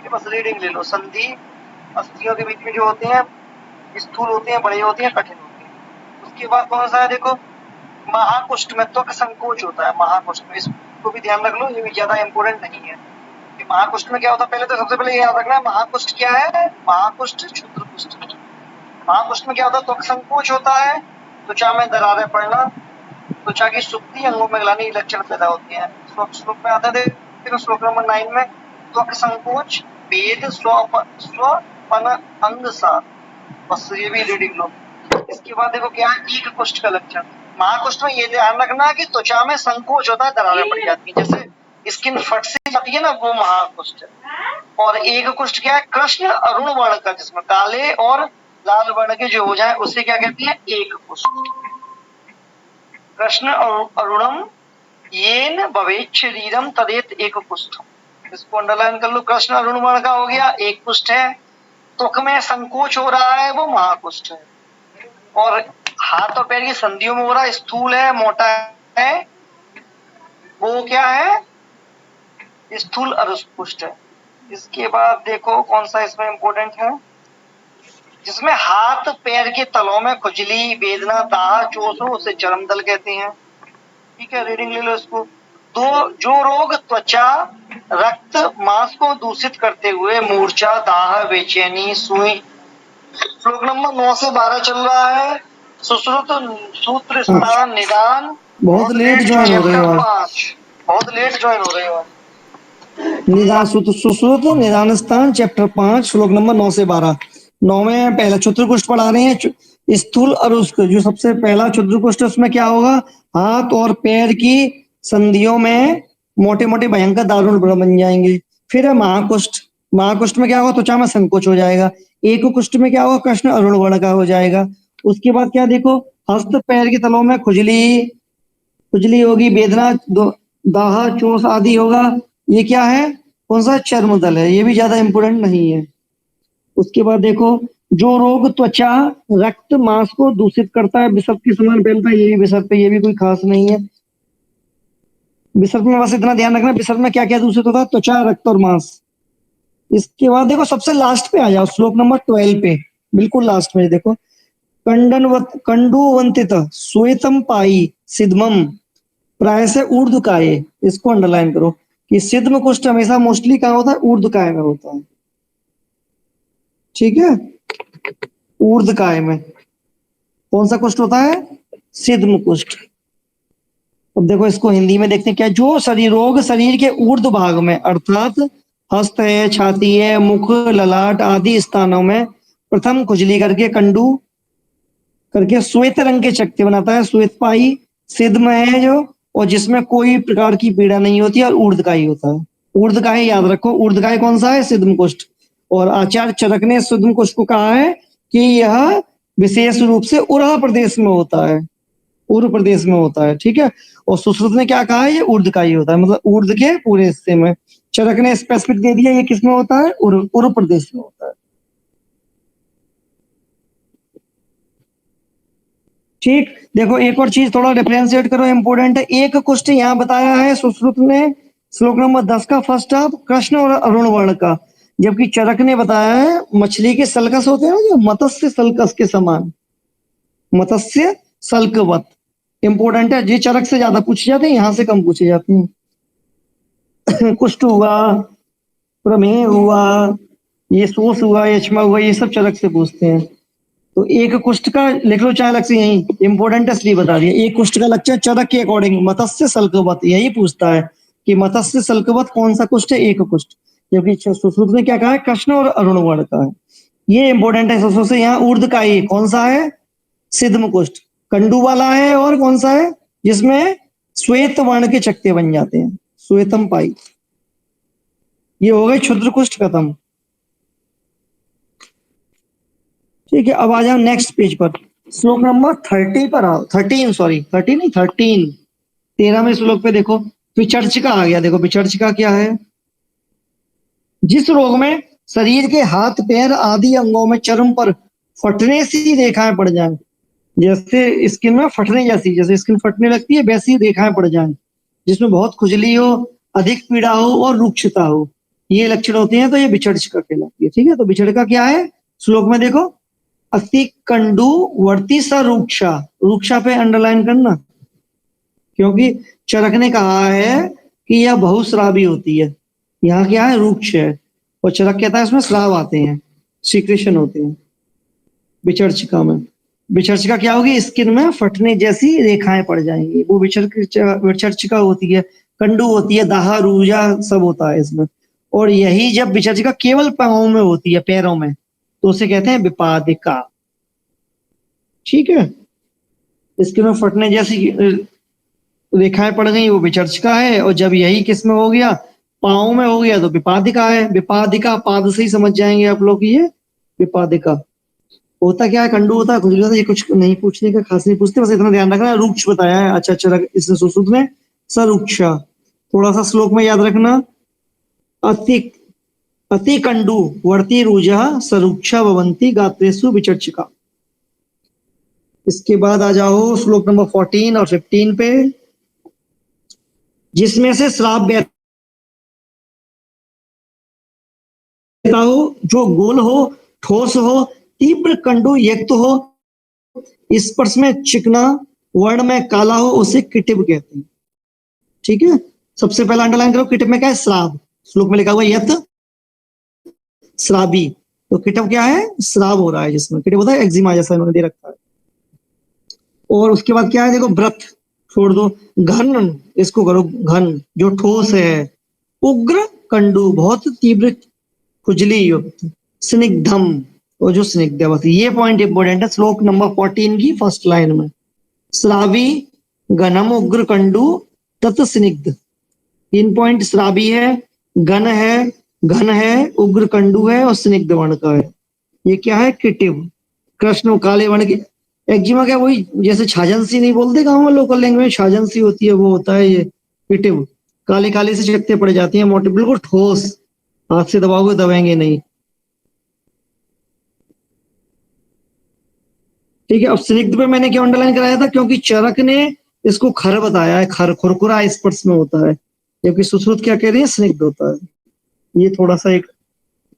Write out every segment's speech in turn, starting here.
ठीक है, बस रीडिंग ले लो। संधि अस्थियों के बीच में जो होते हैं स्थूल होते हैं, बड़े होते हैं, कठिन होते हैं। उसके बाद कौन सा है देखो, महाकुष्ठ में त्वक संकोच होता है। महाकुष्ठ में, इसको भी ध्यान रख लो, ये भी ज्यादा इंपोर्टेंट नहीं है कि महाकुष्ठ में क्या होता है। पहले तो सबसे पहले ये याद रखना है महाकुष्ठ क्या है। महाकुष्ठ क्षुद्रकुष्ठ। महाकुष्ठ में क्या होता है, त्वक संकोच होता है, त्वचा में दरारें पड़ना, त्वचा की सुक्ति, अंगों में ग्लानि, लक्षण पैदा होते हैं। श्लोक में आता है देखो, श्लोक नंबर 9 में, त्वक संकोच वेद स्वपन अंग सा। बस ये भी रीडिंग लो। इसके बाद देखो क्या है, एक कुष्ठ का लक्षण। महाकुष्ठ में ये ध्यान रखना कि त्वचा में संकोच होता है, दरारें पड़ जाती है, जैसे स्किन फट से जाती है ना, वो महाकुष्ठ है। और एक कुष्ठ क्या है, कृष्ण अरुण वर्ण का, जिसमें काले और लाल वर्ण के जो हो जाए उसे क्या कहते हैं, एक कुष्ठ। कृष्ण अरुणम येन भवेत् शरीरम तदेत एक कुष्ठ। इसको अंडरलाइन कर लो। कृष्ण अरुण वर्ण का हो गया, एक कुष्ठ है। त्वक में संकोच हो रहा है, वो महाकुष्ठ है। और हाथ और पैर की संधियों में हो रहा है, स्थूल है, मोटा है, वो क्या है, स्थूल अरुष्पुष्ट है। इसके बाद देखो कौन सा इसमें इंपॉर्टेंट है, जिसमें हाथ पैर के तलों में खुजली, वेदना, दाह, चोट हो, उसे चरम दल कहते हैं। ठीक है, रीडिंग ले लो इसको। जो रोग त्वचा, रक्त, मांस को दूषित करते हुए मूर्छा, दाह, बेचैनी, सुई। श्लोक नंबर 9 से 12 चल रहा है। सुश्रुत सूत्र स्थान निदान। बहुत लेट ज्वाइन हो रहे हो आज। बहुत लेट ज्वाइन हो रहे हो आज। निदान सुश्रुत निदान स्थान चैप्टर 5 श्लोक नंबर 9 से 12। 9 में पहला क्षुद्रकुष्ठ पढ़ा रहे हैं, स्थूल अरुष्क। जो सबसे पहला क्षुद्रकुष्ठ, उसमें क्या होगा, हाथ और पैर की संधियों में मोटे मोटे भयंकर दारुण बन जाएंगे। फिर है महाकुष्ठ। महाकुष्ठ में क्या होगा, त्वचा में संकोच हो जाएगा। एक कुष्ठ में क्या होगा, कृष्ण अरुण वर्ण का हो जाएगा। उसके बाद क्या देखो, हस्त पैर के तलों में खुजली खुजली होगी, वेदना, दाह, चोट आदि होगा। ये क्या है, कौन सा, चर्म दल है। ये भी ज्यादा इंपोर्टेंट नहीं है। उसके बाद देखो, जो रोग त्वचा, रक्त, मांस को दूषित करता है, विषप के समान फैलता है, ये भी विषप है, ये भी कोई खास नहीं है। विषप में बस इतना ध्यान रखना, विषप में क्या क्या दूषित होता है, त्वचा, रक्त और मांस। इसके बाद देखो सबसे लास्ट पे आ जाओ, श्लोक नंबर 12 पे, बिल्कुल लास्ट में देखो, कंडुवंतित श्वेतम पाई सिद्धमम प्रायः ऊर्ध्वकाय। इसको अंडरलाइन करो कि सिद्धम कुष्ठ हमेशा मोस्टली कहाँ होता है, ऊर्ध्वकाय में होता है। ठीक है, ऊर्ध्वकाय में कौन सा कुष्ठ होता है, सिद्धम कुष्ठ। अब देखो इसको हिंदी में देखते हैं क्या, जो शरीर रोग शरीर के ऊर्ध्व भाग में, अर्थात हस्त है, छाती है, मुख, ललाट आदि स्थानों में प्रथम खुजली करके, कंडू करके श्वेत रंग के चकते बनाता है, श्वेत पाई सिद्धम है जो, और जिसमें कोई प्रकार की पीड़ा नहीं होती, और ऊर्ध्वकाय होता है। ऊर्ध्वकाय याद रखो, ऊर्ध्वकाय कौन सा है, सिद्धम कुष्ठ। और आचार्य चरक ने सिद्धम कुष्ठ को कहा है कि यह विशेष रूप से उरह प्रदेश में होता है, पूर्व प्रदेश में होता है। ठीक है, और सुश्रुत ने क्या कहा है, ये ऊर्ध्वकाय होता है, मतलब ऊर्ध्व के पूरे हिस्से में। चरक ने स्पेसिफिक दे दिया, ये किसमें होता है, उरह प्रदेश में होता है। ठीक, देखो एक और चीज थोड़ा डिफरेंशिएट करो, इंपोर्टेंट है। एक कुष्ठ यहाँ बताया है सुश्रुत ने श्लोक नंबर 10 का फर्स्ट हाफ, कृष्ण और अरुण वर्ण का, जबकि चरक ने बताया है मछली के सलकस होते हैं ना, जो मत्स्य सलकस के समान, मत्स्य सल्कवत। इंपोर्टेंट है, ये चरक से ज्यादा पूछे जाते हैं, यहाँ से कम पूछे जाते हैं। कुष्ठ हुआ, प्रमेह हुआ, ये शोष हुआ, यक्ष्मा हुआ, ये सब चरक से पूछते हैं। तो एक कुष्ठ का लिख लो चाहे लक्ष्य, यही इंपोर्टेंट है इसलिए बता दिया। एक कुष्ठ का लक्ष्य चरक के अकॉर्डिंग मत्स्य सल्कवत, यही पूछता है कि मत्स्य सल्कवत कौन सा कुष्ठ है, एक कुष्ठ। जबकि सुश्रुत ने क्या कहा है, कृष्ण और अरुण वर्ण का है, ये इंपोर्टेंट है। सुश्रुत से यहाँ ऊर्ध्व का ही कौन सा है, सिद्धम कुष्ठ, कंडू वाला है, और कौन सा है जिसमें श्वेत वर्ण के चकते बन जाते हैं, श्वेतम पाई। ये हो गए क्षुद्र कुष्ठ खत्म। ठीक है, अब आ जाओ नेक्स्ट पेज पर, श्लोक नंबर 30 पर आओ, 13 सॉरी 30 नहीं 13, 13वें श्लोक पे देखो, विचर्चिका आ गया। देखो विचर्चिका क्या है, जिस रोग में शरीर के हाथ पैर आदि अंगों में चर्म पर फटने सी रेखाएं पड़ जाएं, जैसे स्किन में फटने जैसी, जैसे स्किन फटने लगती है वैसी रेखाएं पड़ जाएं, जिसमें बहुत खुजली हो, अधिक पीड़ा हो और रुक्षता हो। ये लक्षण होते हैं तो ये विचर्चिका कहलाती है। ठीक है, तो विचर्चिका क्या है श्लोक में देखो, अति कंडु वर्ती स रूक्षा, रूक्षा पे अंडरलाइन करना, क्योंकि चरक ने कहा है कि यह बहुश्रावी होती है। यहाँ क्या है, रूक्ष है, और चरक कहता है इसमें श्राव आते हैं, सीक्रेशन होते हैं विचर्चिका में। विचर्चिका क्या होगी, स्किन में फटने जैसी रेखाएं पड़ जाएंगी, वो विचर्चिका होती है। कंडु होती है, दाहा रूजा सब होता है इसमें। और यही जब विचर्चिका केवल पांवों में होती है, पैरों में, तो उसे कहते हैं विपादिका। ठीक है, स्किन में फटने जैसी रेखाएं पड़ गई वो विचर्चिका है, और जब यही किस में हो गया, पांव में हो गया, तो विपादिका है। विपादिका पाद से ही समझ जाएंगे आप लोग, ये विपादिका होता क्या है, कंडू होता है, खुजली होता है, ये कुछ नहीं पूछने का, खास नहीं पूछते, बस इतना ध्यान रखना है। रूक्ष बताया है, अच्छा इसने सुश्रुत में सरूक्षा, थोड़ा सा श्लोक में याद रखना, अति अति कंडू वर्ती रूजा सरूक्षा भवंती गात्रेषु विचर्चिका। इसके बाद आ जाओ श्लोक नंबर 14 और 15 पे, जिसमें से श्राप हो, जो गोल हो, ठोस हो, तीव्र कंडू युक्त हो, स्पर्श में चिकना, वर्ण में काला हो, उसे किटिव कहते हैं। ठीक है, सबसे पहला अंडरलाइन करो, किटिव में क्या है, श्राव। श्लोक में लिखा हुआ यत श्रावी, तो किटिव क्या है, श्राव हो रहा है जिसमें, किटिव होता है एक्जिमा जैसा इन्होंने दे रखा है। और उसके बाद क्या है देखो, व्रत छोड़ दो, घन इसको करो, घन जो ठोस है, उग्र कंडू बहुत तीव्र खुजली युक्त, स्निग्धम और जो स्निग्ध है, ये पॉइंट इंपॉर्टेंट है श्लोक नंबर 14 की फर्स्ट लाइन में, श्रावी घनम उग्र कंडू तत् स्निग्ध। 3 पॉइंट, श्रावी है, घन है, घन है, उग्र कंडू है और स्निग्ध वर्ण का है। ये क्या है, किटिव, कृष्ण काले वर्ण की। एक्जिमा क्या, वही जैसे छाजन-सी नहीं बोलते गाँव में लोकल लैंग्वेज, छाजन-सी होती है, वो होता है ये किटिव, काले काले से चकत्ते पड़ जाती हैं, मोटे बिल्कुल ठोस, हाथ से दबाओगे दबाएंगे नहीं। ठीक है, अब स्निग्ध पे मैंने क्यों अंडरलाइन कराया था, क्योंकि चरक ने इसको खर बताया है, खर खुरखुरा स्पर्श में होता है, जबकि सुश्रुत क्या कह रही है, स्निग्ध होता है। ये थोड़ा सा एक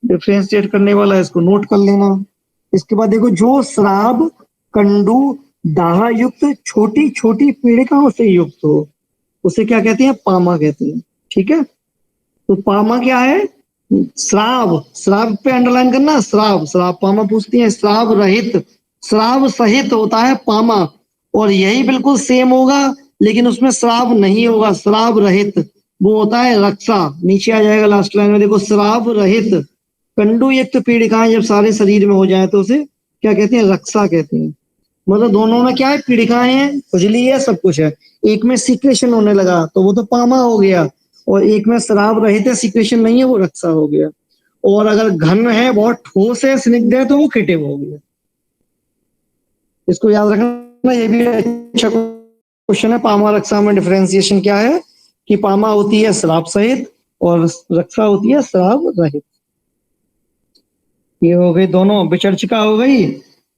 डिफरेंशिएट करने वाला है, इसको नोट कर लेना। इसके बाद देखो, जो श्राव कंडू दाहा युक्त छोटी छोटी पीड़िकाओं से युक्त हो, उसे क्या कहते हैं, पामा कहते हैं। ठीक है, तो पामा क्या है, श्राव, श्राव पे अंडरलाइन करना, श्राव, श्राव पामा पूछती है, श्राव रहित, श्राव सहित होता है पामा, और यही बिल्कुल सेम होगा, लेकिन उसमें श्राव नहीं होगा, श्राव रहित वो होता है रक्षा, नीचे आ जाएगा लास्ट लाइन में देखो, श्राव रहित कंडू युक्त पीड़िकाएं जब सारे शरीर में हो जाए तो उसे क्या कहते हैं, रक्षा कहते हैं। मतलब दोनों में क्या है, पीड़िकाएं हैं, खुजली है, सब कुछ है। एक में सीक्रेशन होने लगा तो वो तो पामा हो गया, और एक में श्राव रहित है, सीक्रेशन नहीं है, वो रक्षा हो गया। और अगर घन है, बहुत ठोस है, स्निग्ध है, तो वो किटिव हो गया। इसको याद रखना, ये भी अच्छा क्वेश्चन है। पामा रक्षा में डिफरेंशिएशन क्या है, कि पामा होती है श्राप सहित और रक्षा होती है श्राप रहित। ये हो गई दोनों, विचर्चिका हो गई,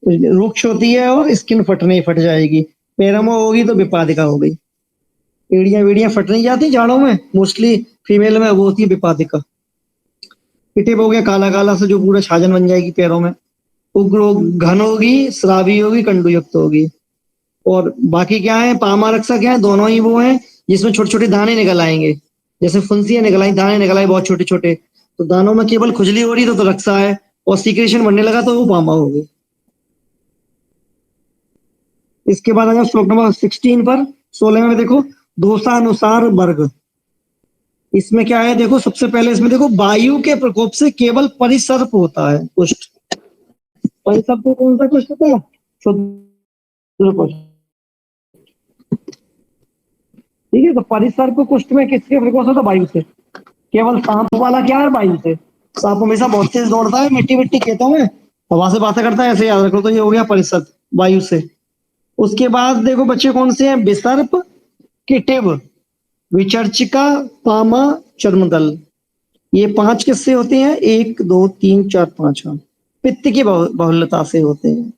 रुक्ष होती है और स्किन फटने ही फट जाएगी, पैरों में होगी तो विपादिका हो गई, एड़ियां वेड़ियां फट नहीं जाती झाड़ों में, मोस्टली फीमेल में वो होती है विपादिका। किटिव हो गया, काला काला से जो पूरा छाजन बन जाएगी पैरों में। उग्र घन होगी, श्रावी होगी, कंडू युक्त होगी। और बाकी क्या है, पामा रक्षा क्या है, दोनों ही वो है जिसमें छोटे छोटे दाने निकल आएंगे, जैसे फुंसियां निकल आई, दाने निकल आए बहुत छोटे छोटे, तो दानों में केवल खुजली हो रही तो रक्षा है, और सीक्रेशन बनने लगा तो वो पामा हो गई। इसके बाद अगर श्लोक नंबर 16 पर 16 में देखो, दोषानुसार वर्ग। इसमें क्या है देखो, सबसे पहले इसमें देखो, वायु के प्रकोप से केवल परिसर्प होता है कुष्ठ। परिसर्प को कौन सा कुष्ठ होता है, ठीक है, तो परिसर्प कुष्ठ में किसके प्रकोप होता है, वायु से। केवल सांप वाला क्या है, वायु से। सांप हमेशा बहुत तेज दौड़ता है, मिट्टी मिट्टी खेतों में हवा से बातें करता है, ऐसे याद रखो, तो ये हो गया परिसर्प, वायु से। उसके बाद देखो बच्चे कौन से हैं, विसर्प, किटिव, विचर्चिका, पामा, चर्मदल। ये 5 किससे होते हैं, 1 2 3 4 5, हाँ, पित्त की बहुलता से होते हैं।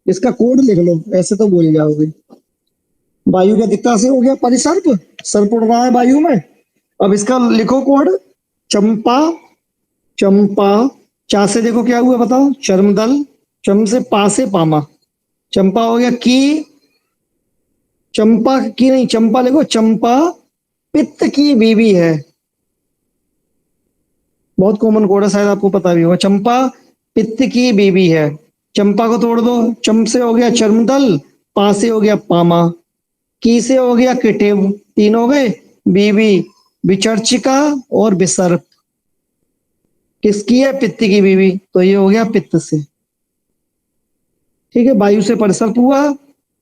इसका कोड लिख लो, ऐसे तो भूल जाओगे। वायु की अधिकता से हो गया परिसर्प, सर्प उड़ रहा है वायु में। अब इसका लिखो कोड, चंपा, चंपा, चा से देखो क्या हुआ बताओ, चर्मदल, चम से पा से पामा, चंपा हो गया की, चंपा की नहीं, चंपा देखो, चंपा पित्त की बीवी है, बहुत कॉमन कोड है, शायद आपको पता भी होगा। चंपा पित्त की बीवी है, चंपा को तोड़ दो, चम से हो गया चर्मदल, पा से हो गया पामा, की से हो गया किटिव, तीन हो गए, बीवी, विचर्चिका और विसर्प। किसकी है? पित्त की बीवी, तो ये हो गया पित्त से। ठीक है, वायु से परिसर्प हुआ,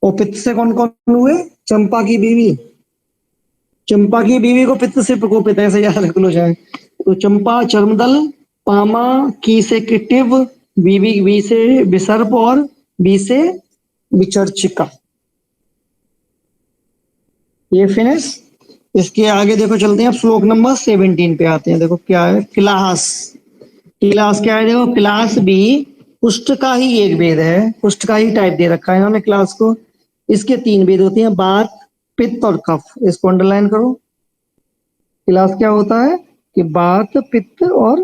और पित्त से कौन कौन हुए? चंपा की बीवी, चंपा की बीवी को पित्त से प्रकोपित है, ऐसे याद रख लो जाए। तो चंपा चर्मदल, पामा की से किटिव, बीवी बी से विसर्प और बी से विचर्चिका। ये फिनिश। इसके आगे देखो चलते हैं, अब श्लोक नंबर 17 पे आते हैं। देखो क्या है, क्लास, क्लास क्या है? देखो क्लास भी कुष्ठ का ही एक वेद है, कुष्ठ का ही टाइप दे रखा है इन्होंने क्लास को। इसके तीन वेद होते हैं, बात, पित्त और कफ। इसको अंडरलाइन करो। क्लास क्या होता है कि बात, पित्त और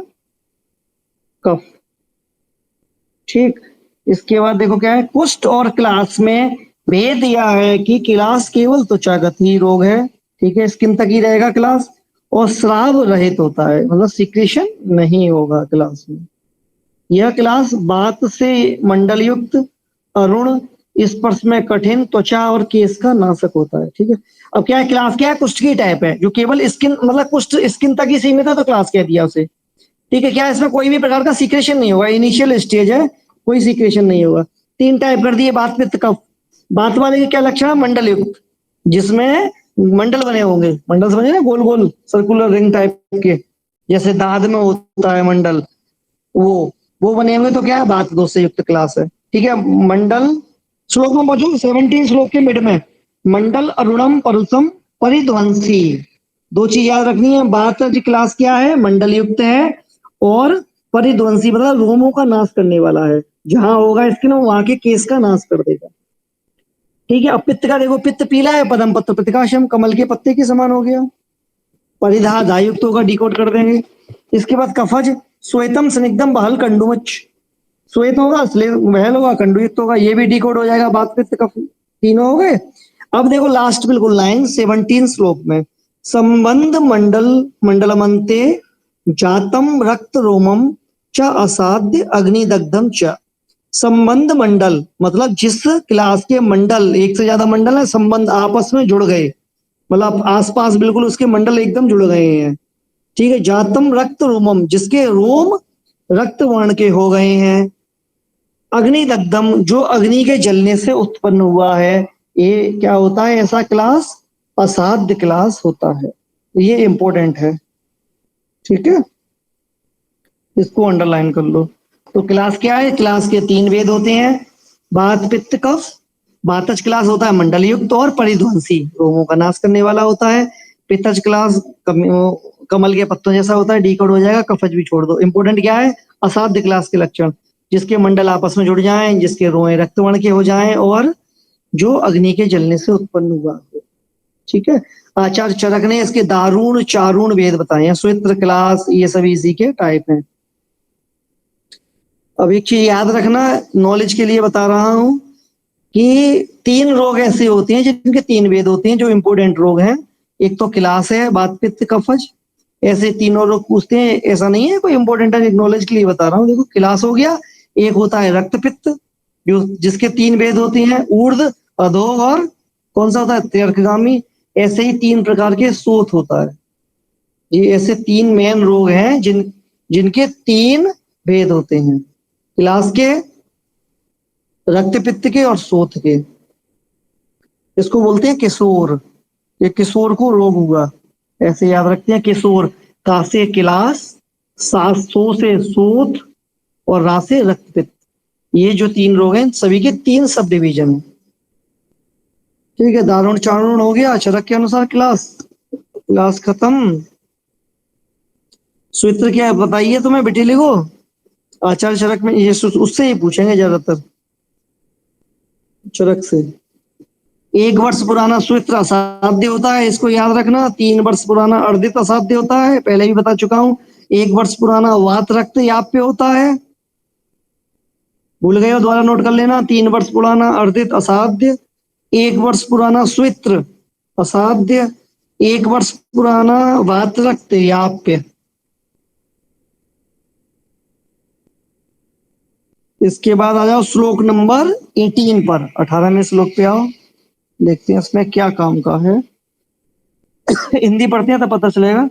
कफ। ठीक, इसके बाद देखो क्या है, कुष्ठ और क्लास में भेद यह है कि क्लास केवल त्वचागत ही रोग है, ठीक है, स्किन तक ही रहेगा क्लास, और स्राव रहित होता है, मतलब सिक्रेशन नहीं होगा क्लास में। यह क्लास बात से मंडल युक्त, अरुण, स्पर्श में कठिन, त्वचा और केस का नाशक होता है। ठीक है, अब क्या है, क्लास क्या है? कुष्ठ की टाइप है, जो केवल स्किन, मतलब कुष्ठ स्किन तक ही सीमित है, तो क्लास कह दिया उसे। ठीक है, क्या इसमें कोई भी प्रकार का सीक्रेशन नहीं होगा, इनिशियल स्टेज है, कोई सीक्रेशन नहीं होगा। तीन टाइप कर दिए, बात, पित्त, कफ। बात वाले के क्या लक्षण है? मंडल युक्त, जिसमें मंडल बने होंगे, मंडल समझे ना, गोल गोल सर्कुलर रिंग टाइप के, जैसे दांत में होता है मंडल, वो बने होंगे, तो क्या है? बात दोष से युक्त क्लास है। ठीक है, मंडल, श्लोक में पहुंचो 17 श्लोक के मिड में, मंडल अरुणम परुषम परिध्वंसी। दो चीज याद रखनी है, बात की क्लास क्या है? मंडल युक्त है, और परिध्वंसी मतलब रोमों का नाश करने वाला है, जहां होगा स्किन वहां के केस का नाश कर देगा। ठीक है, अब पित्त का देखो, पित्त पीला है, पदम पत्र पित्तकाशम, कमल के पत्ते के समान हो गया। परिधा धायुक्त होगा, डिकोड कर देंगे। इसके बाद कफज, श्वेतम स्निग्धम बहल कंडुमच, श्वेत होगा, महल होगा, कंडुयुक्त होगा, ये भी डिकोड हो जाएगा, बात पित्त कफ, तीनों हो गए। अब देखो लास्ट बिल्कुल लाइन 17 श्लोक में, संबंध मंडल मंडलमंते जातम रक्त रोमम च असाध्य अग्निदग्धम च। संबंध मंडल मतलब जिस क्लास के मंडल, एक से ज्यादा मंडल है, संबंध आपस में जुड़ गए, मतलब आसपास बिल्कुल उसके मंडल एकदम जुड़ गए हैं। ठीक है, जातम रक्त रोमम, जिसके रोम रक्त वर्ण के हो गए हैं, अग्निदग्धम, जो अग्नि के जलने से उत्पन्न हुआ है, ये क्या होता है? ऐसा क्लास असाध्य क्लास होता है, ये इंपॉर्टेंट है। ठीक है, इसको अंडरलाइन कर लो। तो क्लास क्या है? क्लास के तीन वेद होते हैं, बात, पित्त, कफ। बातज क्लास होता है मंडल युक्त और परिध्वंसी, रोगों का नाश करने वाला होता है। पित्तज क्लास कमल के पत्तों जैसा होता है, डीकोड हो जाएगा, कफज भी छोड़ दो। इंपोर्टेंट क्या है? असाध्य क्लास के लक्षण, जिसके मंडल आपस में जुड़ जाएं, जिसके रोए रक्तवर्ण के हो जाएं, और जो अग्नि के जलने से उत्पन्न हुआ हो। ठीक है, आचार्य चरक ने इसके दारुण चारुण वेद बताए हैं, स्वित्र क्लास, ये सभी इसी के टाइप हैं। अब एक चीज याद रखना, नॉलेज के लिए बता रहा हूं, कि तीन रोग ऐसे होते हैं जिनके तीन वेद होते हैं, जो इंपोर्टेंट रोग हैं। एक तो क्लास है, बात, पित्त, कफज, ऐसे तीनों लोग पूछते हैं, ऐसा नहीं है कोई इंपॉर्टेंट है, नॉलेज के लिए बता रहा हूँ। देखो क्लास हो गया, एक होता है रक्त पित्त, जो जिसके तीन वेद होते हैं, ऊर्ध, अधोग और कौन सा होता है? तीर्थगामी। ऐसे ही तीन प्रकार के सोत होता है। ये ऐसे तीन मेन रोग हैं जिनके तीन भेद होते हैं, क्लास के, रक्त पित्त के और सोत के। इसको बोलते हैं किशोर, ये किशोर को रोग हुआ, ऐसे याद रखते हैं। किशोर, का से क्लास, सो से सोत, और रा से रक्त पित्त, ये जो तीन रोग हैं सभी के तीन सब डिवीजन है। ठीक है, दारुण चारुण हो गया चरक के अनुसार, क्लास क्लास खत्म। सूत्र क्या है बताइए तुम्हें, बेटे लिखो। आचार्य चरक में ये उससे ही पूछेंगे ज्यादातर, चरक से। 1 वर्ष पुराना सूत्र असाध्य होता है, इसको याद रखना। 3 वर्ष पुराना अर्धित असाध्य होता है, पहले भी बता चुका हूं। 1 वर्ष पुराना वात रक्त याप्य होता है। भूल गए हो, दोबारा नोट कर लेना। 3 वर्ष पुराना अर्धित असाध्य, 1 वर्ष पुराना स्वित्र असाध्य, 1 वर्ष पुराना वात रक्त याप्य। इसके बाद आ जाओ श्लोक नंबर 18 पर, 18वें श्लोक पे आओ, देखते हैं इसमें क्या काम का है। हिंदी पढ़ते हैं तो पता चलेगा।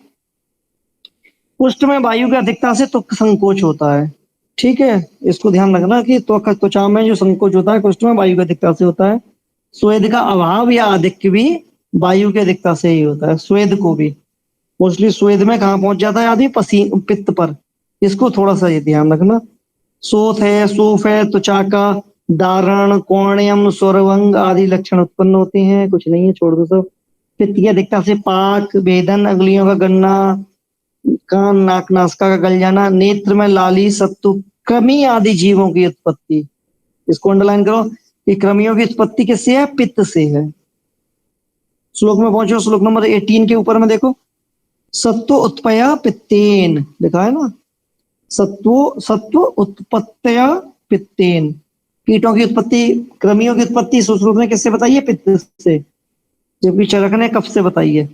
कुष्ठ में वायु की अधिकता से त्वक संकोच होता है, ठीक है, इसको ध्यान रखना कि त्वचा में जो संकोच होता है कुष्ठ में वायु की अधिकता से होता है। स्वेद का अभाव या अधिक्य भी वायु की अधिकता से ही होता है। स्वेद को भी मोस्टली स्वेद में कहाँ पहुंच जाता है आदि पित्त पर, इसको थोड़ा सा ये ध्यान रखना। शोथ है, सूफ है, त्वचा का दारण, कोर्णयम, स्वरवंग आदि लक्षण उत्पन्न होते हैं। कुछ नहीं है, छोड़ दो सब। पित्त की अधिकता से पाक, वेदन, अंगुलियों का गलना, कान, नाक, नासिका का गल जाना, नेत्र में लाली, सत्तु, कृमि आदि जीवों की उत्पत्ति। इसको अंडरलाइन करो कि कृमियों की उत्पत्ति किससे है? पित्त से है। श्लोक में पहुंचो, श्लोक नंबर 18 के ऊपर में देखो, सत्व उत्पया पित्तेन लिखा है ना, सत्व उत्पत्तया पित्तेन। कीटों की उत्पत्ति, कृमियों की उत्पत्ति सुश्रुत में किससे बताइए? पित्त से, जबकि चरक ने कफ से बताई है,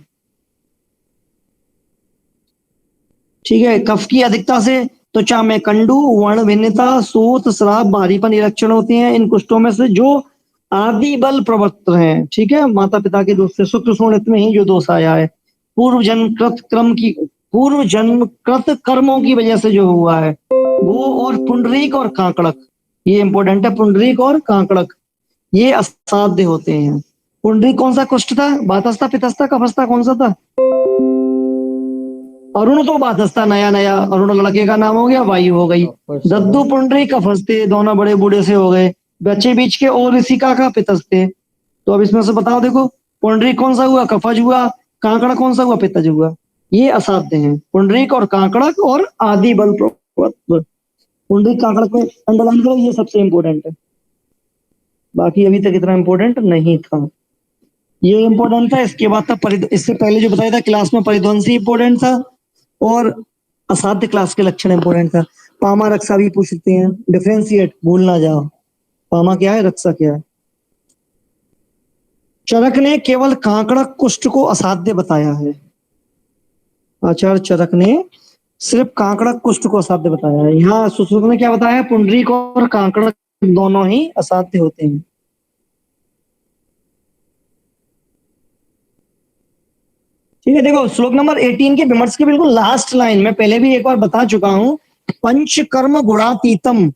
ठीक है। कफ की अधिकता से त्वचा में कंडू, वर्ण भिन्नता, सूत, श्राप, भारीपन ये लक्षण होते हैं। इन कुष्ठों में से जो आदि बल प्रवृत्त हैं, ठीक है, माता पिता के दोष से शुक्र शोणित में ही जो दोष आया है, पूर्व जन्मकृत कर्मों की वजह से जो हुआ है वो, और पुंडरीक और कांकड़क, ये इंपॉर्टेंट है, पुंडरीक और कांकड़क ये असाध्य होते हैं। पुंडरीक कौन सा कुष्ठ था? वातस्था, पित्तस्था, कफस्था कौन सा था? अरुण तो बातस्था, नया नया अरुण लड़के का नाम हो गया, वायु हो गई। दद्दू पुंडरी कफस्ते, दोनों बड़े बूढ़े से हो गए। बच्चे बीच के और ऋषिका का पितस्ते। तो अब इसमें से बताओ, देखो पुंडरी कौन सा हुआ? कफज हुआ। कांकड़ा कौन सा हुआ? पित्तज हुआ। ये असाध्य हैं, पुंडरीक और कांकड़क और आदि बल प्रवृत्त। पुंडरीक कांकड़क में अंडरलाइन करो, ये सबसे इंपॉर्टेंट है, बाकी अभी तक इतना इंपॉर्टेंट नहीं था, ये इंपॉर्टेंट था। इसके बाद था इससे पहले जो बताया था क्लास में, परिध्वंसी इंपॉर्टेंट था और असाध्य क्लास के लक्षण इंपॉर्टेंट था। पामा रक्षा भी पूछ सकते हैं, डिफरेंशिएट भूल ना जाओ, पामा क्या है, रक्षा क्या है। चरक ने केवल कांकड़क कुष्ठ को असाध्य बताया है, आचार्य चरक ने सिर्फ कांकड़क कुष्ठ को असाध्य बताया है। यहाँ सुश्रुत ने क्या बताया? पुंडरीक और कांकड़क दोनों ही असाध्य होते हैं। ठीक है, देखो श्लोक नंबर 18 के विमर्श की बिल्कुल लास्ट लाइन में पहले भी एक बार बता चुका हूं, पंचकर्म गुणातीतम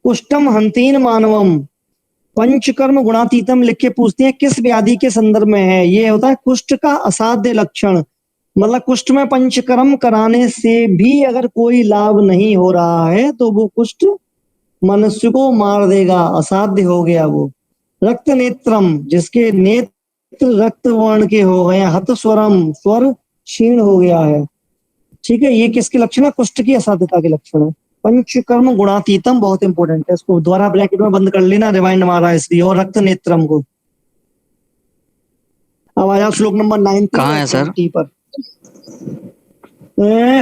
कुष्ठम हंतीन मानवम। पंचकर्म गुणातीतम लिख के पूछते हैं किस व्याधि के संदर्भ में है? ये होता है कुष्ठ का असाध्य लक्षण, मतलब कुष्ठ में पंचकर्म कराने से भी अगर कोई लाभ नहीं हो रहा है तो वो कुष्ठ मनुष्य को मार देगा, असाध्य हो गया वो। रक्त नेत्रम, जिसके नेत्र रक्त वर्ण के हो गए, हत स्वरम, स्वर क्षीण हो गया है, ठीक है, ये किसके लक्षण है? कुष्ठ की असाध्यता के लक्षण है। पंचकर्म गुणातीतम बहुत इंपॉर्टेंट है, इसको द्वारा ब्रैकेट में बंद कर लेना, रिवाइंड मारा इसलिए। और रक्त नेत्रम को। अब आया श्लोक नंबर 9 कहाँ है सर? पर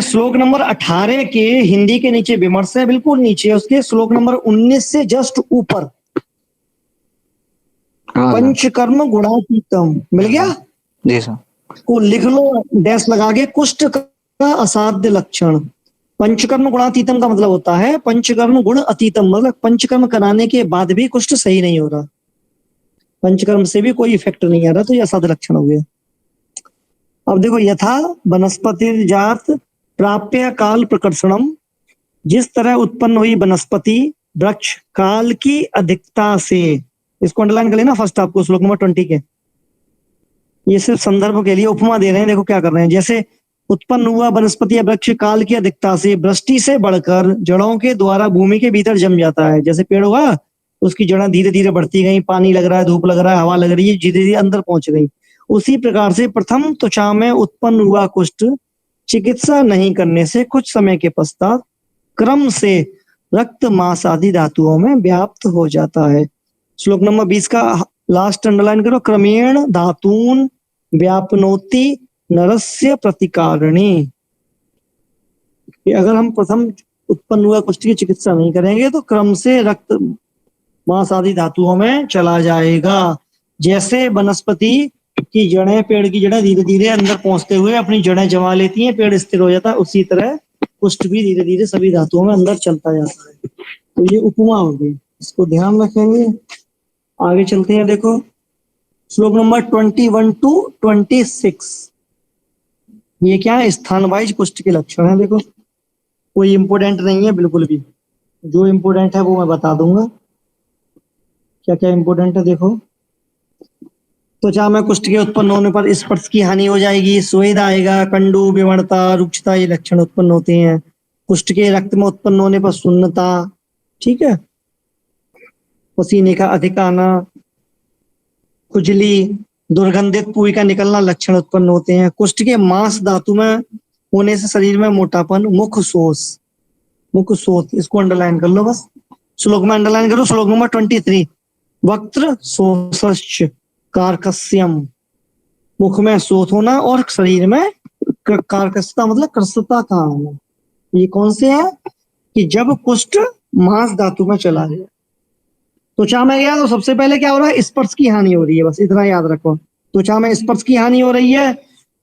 श्लोक नंबर 18 के हिंदी के नीचे विमर्श है, बिल्कुल नीचे उसके, श्लोक नंबर 19 से जस्ट ऊपर पंचकर्म गुणातीतम मिल गया जी सर, को लिख लो डैश लगा के, कुष्ठ का असाध्य लक्षण। पंचकर्म गुणातीतम का मतलब होता है पंचकर्म गुण अतीतम, मतलब पंचकर्म कराने के बाद भी कुष्ठ सही नहीं हो रहा, पंचकर्म से भी कोई इफेक्ट नहीं आ रहा, तो ये असाध्य लक्षण हो गया। अब देखो, यथा वनस्पति जात प्राप्य काल प्रकर्षणम, जिस तरह उत्पन्न हुई वनस्पति वृक्ष काल की अधिकता से, इसको अंडरलाइन कर लेना फर्स्ट आपको श्लोक नंबर 20 के, ये सिर्फ संदर्भ के लिए उपमा दे रहे हैं। देखो क्या कर रहे हैं, जैसे उत्पन्न हुआ वनस्पति या वृक्ष काल की अधिकता से वृष्टि से बढ़कर जड़ों के द्वारा भूमि के भीतर जम जाता है। जैसे पेड़ होगा, उसकी जड़ें धीरे धीरे बढ़ती गई, पानी लग रहा है, धूप लग रहा है, हवा लग रही है, धीरे धीरे अंदर पहुंच गई। उसी प्रकार से प्रथम त्वचा में उत्पन्न हुआ कुष्ठ चिकित्सा नहीं करने से कुछ समय के पश्चात क्रम से रक्त मांस आदि धातुओं में व्याप्त हो जाता है। श्लोक नंबर 20 का लास्ट अंडरलाइन करो, क्रमेण धातून व्यापनोति नरस्य प्रतिकारणी। कि अगर हम प्रथम उत्पन्न हुआ कुष्ठ की चिकित्सा नहीं करेंगे तो क्रम से रक्त मांस आदि धातुओं में चला जाएगा। जैसे वनस्पति की जड़ें, पेड़ की जड़ें धीरे धीरे अंदर पहुंचते हुए अपनी जड़ें जमा लेती हैं, पेड़ स्थिर हो जाता है, उसी तरह कुष्ठ भी धीरे धीरे सभी धातुओं में अंदर चलता जाता है। तो ये उपमा हो गई, इसको ध्यान रखेंगे। आगे चलते हैं, देखो श्लोक नंबर 21 to 26। ये क्या है, स्थान वाइज कुष्ठ के लक्षण है। देखो कोई इंपोर्टेंट नहीं है बिल्कुल भी, जो इंपोर्टेंट है वो मैं बता दूंगा। क्या क्या इंपोर्टेंट है देखो। त्वचा में कुष्ठ के उत्पन्न होने पर स्पर्श की हानि हो जाएगी, स्वेद आएगा, कंडू, विवर्णता, रुक्षता, ये लक्षण उत्पन्न होते हैं। कुष्ठ के रक्त में उत्पन्न होने पर शून्यता, ठीक है, पसीने का अधिक आना, खुजली, दुर्गंधित पूरी का निकलना लक्षण उत्पन्न होते हैं। कुष्ठ के मांस धातु में होने से शरीर में मोटापन, मुख शोष, मुख शोथ, इसको अंडरलाइन कर लो बस, श्लोक में अंडरलाइन करो। श्लोक नंबर 23, वक्त्र शोषश्च कार्कस्यम, मुख में शोथ होना और शरीर में कार्कस्यता मतलब कृशता का आना। ये कौन से है कि जब कुष्ठ मांस धातु में चला गया, त्वचा में गया तो सबसे पहले क्या हो रहा है, स्पर्श की हानि हो रही है, बस इतना याद रखो। त्वचा में स्पर्श की हानि हो रही है,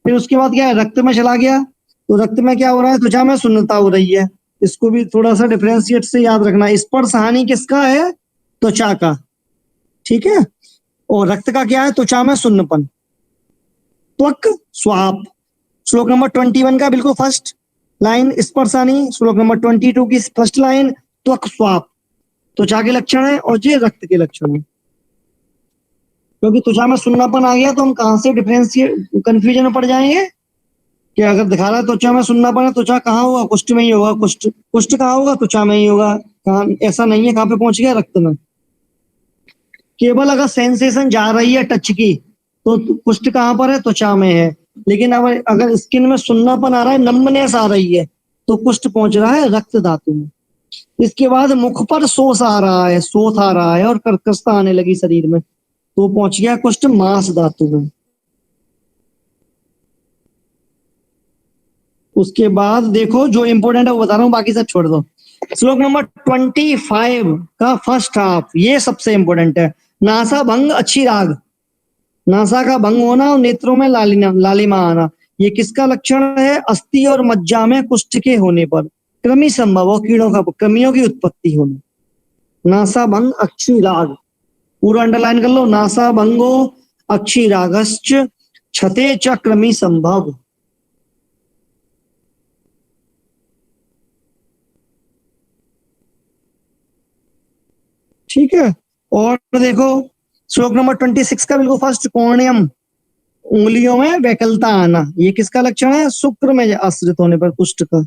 फिर उसके बाद क्या है, रक्त में चला गया तो रक्त में क्या हो रहा है, त्वचा में शून्यता हो रही है। इसको भी थोड़ा सा डिफरेंशिएट से याद रखना। स्पर्श हानि किसका है, त्वचा का, ठीक है, और रक्त का क्या है, त्वचा में शून्यपन। त्वक स्वाप, श्लोक नंबर 21 का बिल्कुल फर्स्ट लाइन स्पर्श हानि, श्लोक नंबर 22 की फर्स्ट लाइन त्वक स्वाप, त्वचा के लक्षण है और ये रक्त के लक्षण है। क्योंकि त्वचा में सुन्नापन आ गया तो हम कहां से डिफरेंशिएट कंफ्यूजन में पड़ जाएंगे कि अगर दिखा रहा है त्वचा में सुन्नापन है, त्वचा कहाँ होगा, कुष्ठ में ही होगा। कुष्ठ कुष्ठ कहाँ होगा, त्वचा में ही होगा। कहाँ, ऐसा नहीं है कहाँ पे पहुंच गया, रक्त में। केवल अगर सेंसेशन जा रही है टच की तो कुष्ठ कहाँ पर है, त्वचा में है। लेकिन अगर स्किन में सुन्नापन आ रहा है, नम्बनेस आ रही है, तो कुष्ठ पहुंच रहा है रक्त धातु में। इसके बाद मुख पर शोष आ रहा है, शोथ आ रहा है और कर्कशता आने लगी शरीर में, तो पहुंच गया कुष्ठ मांस धातु में। उसके बाद देखो जो इंपोर्टेंट है वो बता रहा हूं, बाकी सब छोड़ दो। श्लोक नंबर 25 का फर्स्ट हाफ, ये सबसे इंपोर्टेंट है। नासा भंग अच्छी राग, नासा का भंग होना और नेत्रों में लालिमा आना, ये किसका लक्षण है, अस्थि और मज्जा में कुष्ठ के होने पर कृमि संभव हो, कीड़ों का, कृमियों की उत्पत्ति होना। नासा भंग अच्छी राग, पूरा अंडरलाइन कर लो। नासा भंगो अक्षी रागश्च छते च कृमि संभव। ठीक है, और देखो श्लोक नंबर 26 का बिल्कुल फर्स्ट, कॉर्नियम, उंगलियों में वैकलता आना, ये किसका लक्षण है, शुक्र में आश्रित होने पर कुष्ठ का।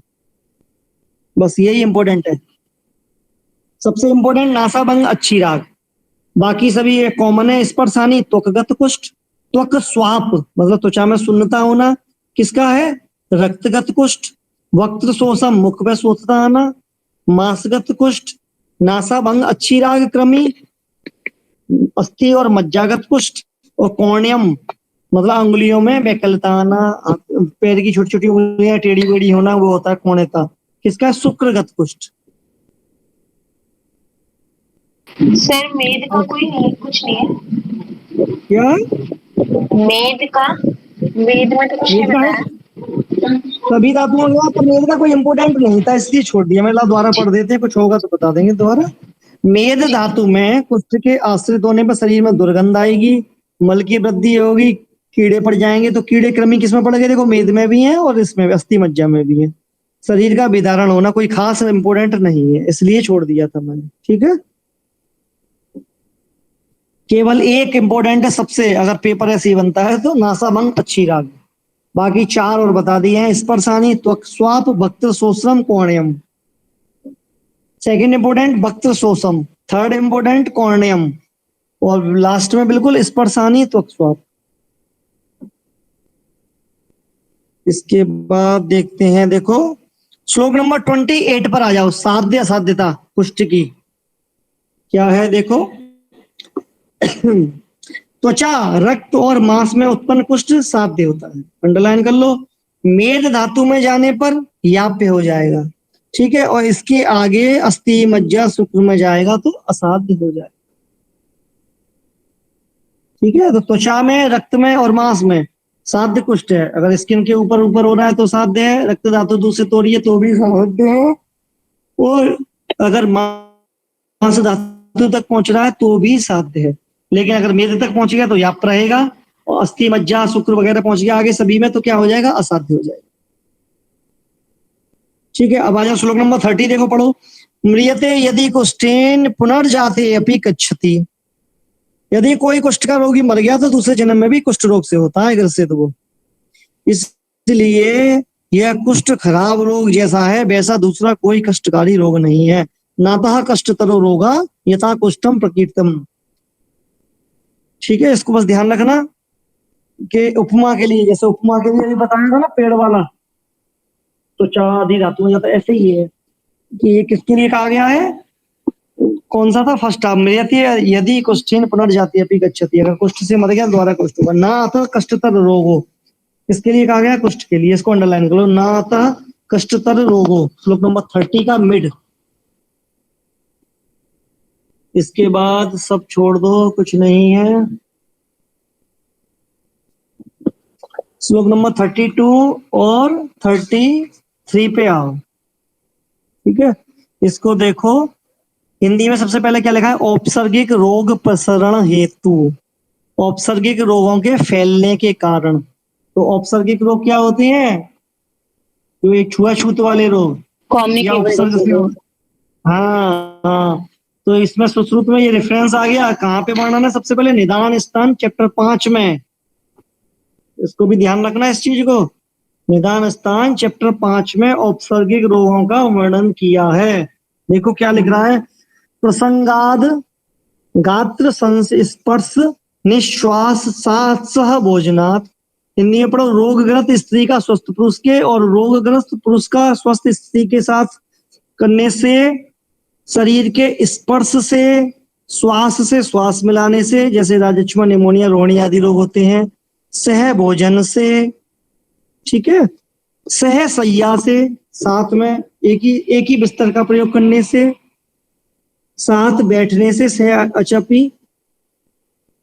बस यही इंपॉर्टेंट है, सबसे इंपॉर्टेंट नासाभंग अच्छी राग, बाकी सभी ये कॉमन है। स्पर्शानी त्वकगत कुष्ठ, त्वक स्वाप मतलब त्वचा में शून्यता होना, किसका है, रक्तगत कुष्ठ। वक्त्र शोषम, मुख में शोथता आना। मांसगत कुष्ठ, नासाभंग अच्छी राग क्रमी, अस्थि और मज्जागत कुष्ठ। और कॉर्नियम मतलब अंगुलियों में वैकलता आना, पैर की छोटी छोटी उंगलियां टेढ़ी बेढ़ी होना, वो होता है कौणता, किसका, शुक्रगत कुष्ठ। सर मेद का कोई कुछ नहीं है क्या, मेद का, मेद में तो कुछ नहीं मेद का है, बताया। सभी धातुओं का, पर मेद का कोई इंपोर्टेंट नहीं था इसलिए छोड़ दिया। मैं दोबारा पढ़ देते हैं, कुछ होगा तो बता देंगे दोबारा। मेद धातु में कुष्ठ के आश्रित होने पर शरीर में दुर्गंध आएगी, मल की वृद्धि होगी, कीड़े पड़ जाएंगे। तो कीड़े कृमि किसमें पड़ गए, देखो मेद में भी है और इसमें भी, अस्थि मज्जा में भी है। शरीर का विदारण होना कोई खास इंपोर्टेंट नहीं है, इसलिए छोड़ दिया था मैंने, ठीक है। केवल एक इंपोर्टेंट है सबसे, अगर पेपर ऐसे ही बनता है तो, नासाभंग अच्छी राग, बाकी चार और बता दिए हैं। स्पर्शानी त्वक स्वाप, वक्त्र शोषम, कॉर्नियम। सेकंड इंपोर्टेंट वक्त्र शोषम, थर्ड इंपोर्टेंट कॉर्नियम, और लास्ट में बिल्कुल स्पर्शानी त्वक स्वाप। इसके बाद देखते हैं, देखो श्लोक नंबर 28 पर आ जाओ। साध्य असाध्यता कुष्ठ की क्या है, देखो त्वचा, रक्त और मांस में उत्पन्न कुष्ठ साध्य होता है, अंडरलाइन कर लो। मेद धातु में जाने पर याप्य हो जाएगा, ठीक है, और इसके आगे अस्थि मज्जा शुक्र में जाएगा तो असाध्य हो जाएगा, ठीक है। तो त्वचा में, रक्त में और मांस में साध्य कुष्ठ है। अगर स्किन के ऊपर ऊपर हो रहा है तो साध्य है, रक्त धातु दूसरे तोड़िए तो भी साध्य है, और अगर मांस धातु तक पहुंच रहा है तो भी साध्य है। लेकिन अगर मेद तक पहुंच गया तो याप रहेगा, और अस्थि मज्जा शुक्र वगैरह पहुंच गया आगे सभी में तो क्या हो जाएगा, असाध्य हो जाएगा, ठीक है। अब आ जाओ श्लोक नंबर 30, देखो पढ़ो। म्रियते यदि कुष्ठेन पुनर्जाते अपि गच्छति, यदि कोई कुष्ठ का रोगी मर गया तो दूसरे जन्म में भी कुष्ठ रोग से होता है ग्रसित वो, इसलिए यह कुष्ठ खराब रोग जैसा है, वैसा दूसरा कोई कष्टकारी रोग नहीं है। नातः कष्टतरो रोगा यथा कुष्ठम प्रकीर्तम, ठीक है। इसको बस ध्यान रखना कि उपमा के लिए, जैसे उपमा के लिए अभी बताया था ना पेड़ वाला, तो चादी धातु में जाता, ऐसे ही है कि ये किसके लिए कहा गया है, कौन सा था फर्स्ट आप, यदि कुष्ठेन पुनर्जाति अपि गच्छति, अगर कुष्ठ से मर गया दोबारा कुष्ठ होगा। ना अतः कष्टतर रोगो, इसके लिए कहा गया कुष्ठ के लिए, इसको अंडरलाइन करो, ना अतः कष्टतर रोगो, श्लोक नंबर 30 का मिड। इसके बाद सब छोड़ दो, कुछ नहीं है। श्लोक नंबर 32 और 33 पे आओ, ठीक है। इसको देखो, हिंदी में सबसे पहले क्या लिखा है, औपसर्गिक रोग प्रसरण हेतु, औपसर्गिक रोगों के फैलने के कारण। तो औपसर्गिक रोग क्या होते हैं, जो एक छुआछूत वाले रोग या उपसर्ग से, हाँ हाँ। तो इसमें सुश्रुत में ये रेफरेंस आ गया, कहाँ पे वर्णन है, सबसे पहले निदान स्थान चैप्टर 5 में, इसको भी ध्यान रखना इस चीज को। निदान स्थान चैप्टर 5 में औपसर्गिक रोगों का वर्णन किया है। देखो क्या लिख रहा है, प्रसंगाद गात्र संस्पर्श निश्वास साथ सह भोजनात्, हिंदी में पढ़ो, रोगग्रस्त स्त्री का स्वस्थ पुरुष के और रोगग्रस्त पुरुष का स्वस्थ स्त्री के साथ करने से, शरीर के स्पर्श से, श्वास मिलाने से, जैसे राजक्षमा, निमोनिया, रोहिणी आदि रोग होते हैं, सह भोजन से, ठीक है, सह सैया से, साथ में एक ही बिस्तर का प्रयोग करने से, साथ बैठने से, सह अचपी,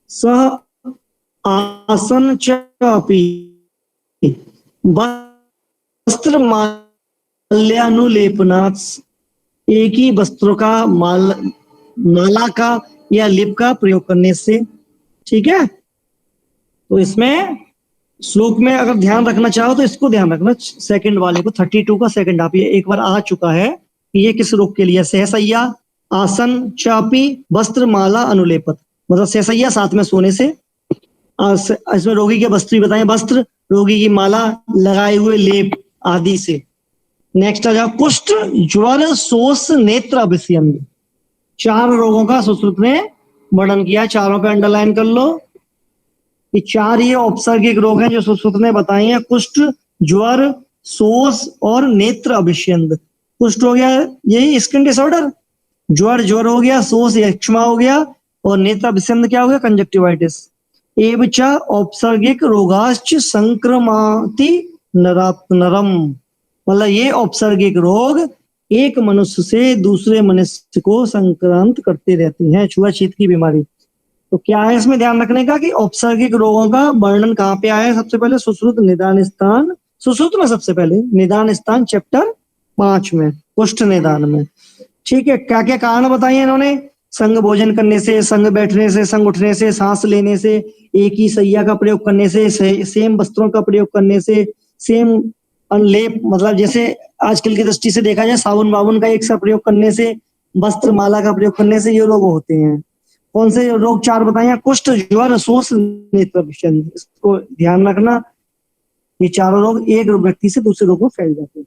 सह आसन चापी, वस्त्र माल्यानुलेपनात्, एक ही वस्त्रों का माला का या लिप का प्रयोग करने से, ठीक है। तो इसमें श्लोक में अगर ध्यान रखना चाहो तो इसको ध्यान रखना, सेकंड वाले को, 32 का सेकंड हाफ, ये एक बार आ चुका है, ये किस रोग के लिए, सहसैया, आसन चापी, वस्त्र माला अनुलेपत, मतलब सहसैया साथ में सोने से, इसमें रोगी के वस्त्र बताएं, वस्त्र, रोगी की माला, लगाए हुए लेप आदि से। नेक्स्ट आ जाओ, कुष्ठ, ज्वर, शोष, नेत्र अभिष्यंद, 4 रोगों का सुश्रुत ने वर्णन किया, चारों पे अंडरलाइन कर लो। ये 4 ये औपसर्गिक रोग हैं जो सुश्रुत ने बताए हैं, कुष्ठ, ज्वर, शोष और नेत्र अभिष्यंद। कुष्ठ हो गया यही स्किन डिसऑर्डर, ज्वर हो गया, शोष यक्ष्मा हो गया, और नेत्र अभिष्यंद क्या हो गया, कंजक्टिवाइटिस। एवच औपसर्गिक रोगाश्च संक्रमाति नरम, मतलब ये औपसर्गिक रोग एक मनुष्य से दूसरे मनुष्य को संक्रांत करते रहते हैं, छुआछूत की बीमारी। तो क्या है इसमें ध्यान रखने का कि औपसर्गिक रोगों का वर्णन कहाँ पे आया है, सबसे पहले सुश्रुत निदान स्थान, सुश्रुत में सबसे पहले निदान स्थान चैप्टर 5 में, कुष्ठ निदान में, ठीक है। क्या क्या कारण बताइए इन्होंने, संग भोजन करने से, संग बैठने से, संग उठने से, सांस लेने से, एक ही सैया का प्रयोग करने से, सेम वस्त्रों का प्रयोग करने से, सेम लेप, मतलब जैसे आजकल की दृष्टि से देखा जाए साबुन वाबुन का एक सा प्रयोग करने से, वस्त्र माला का प्रयोग करने से ये रोग होते हैं। कौन से रोग 4 बताए, कुष्ठ, ज्वर, शोष, नेत्र अभिष्यंद, इसको ध्यान रखना, ये चारों रोग एक व्यक्ति से दूसरे रोग में फैल जाते हैं,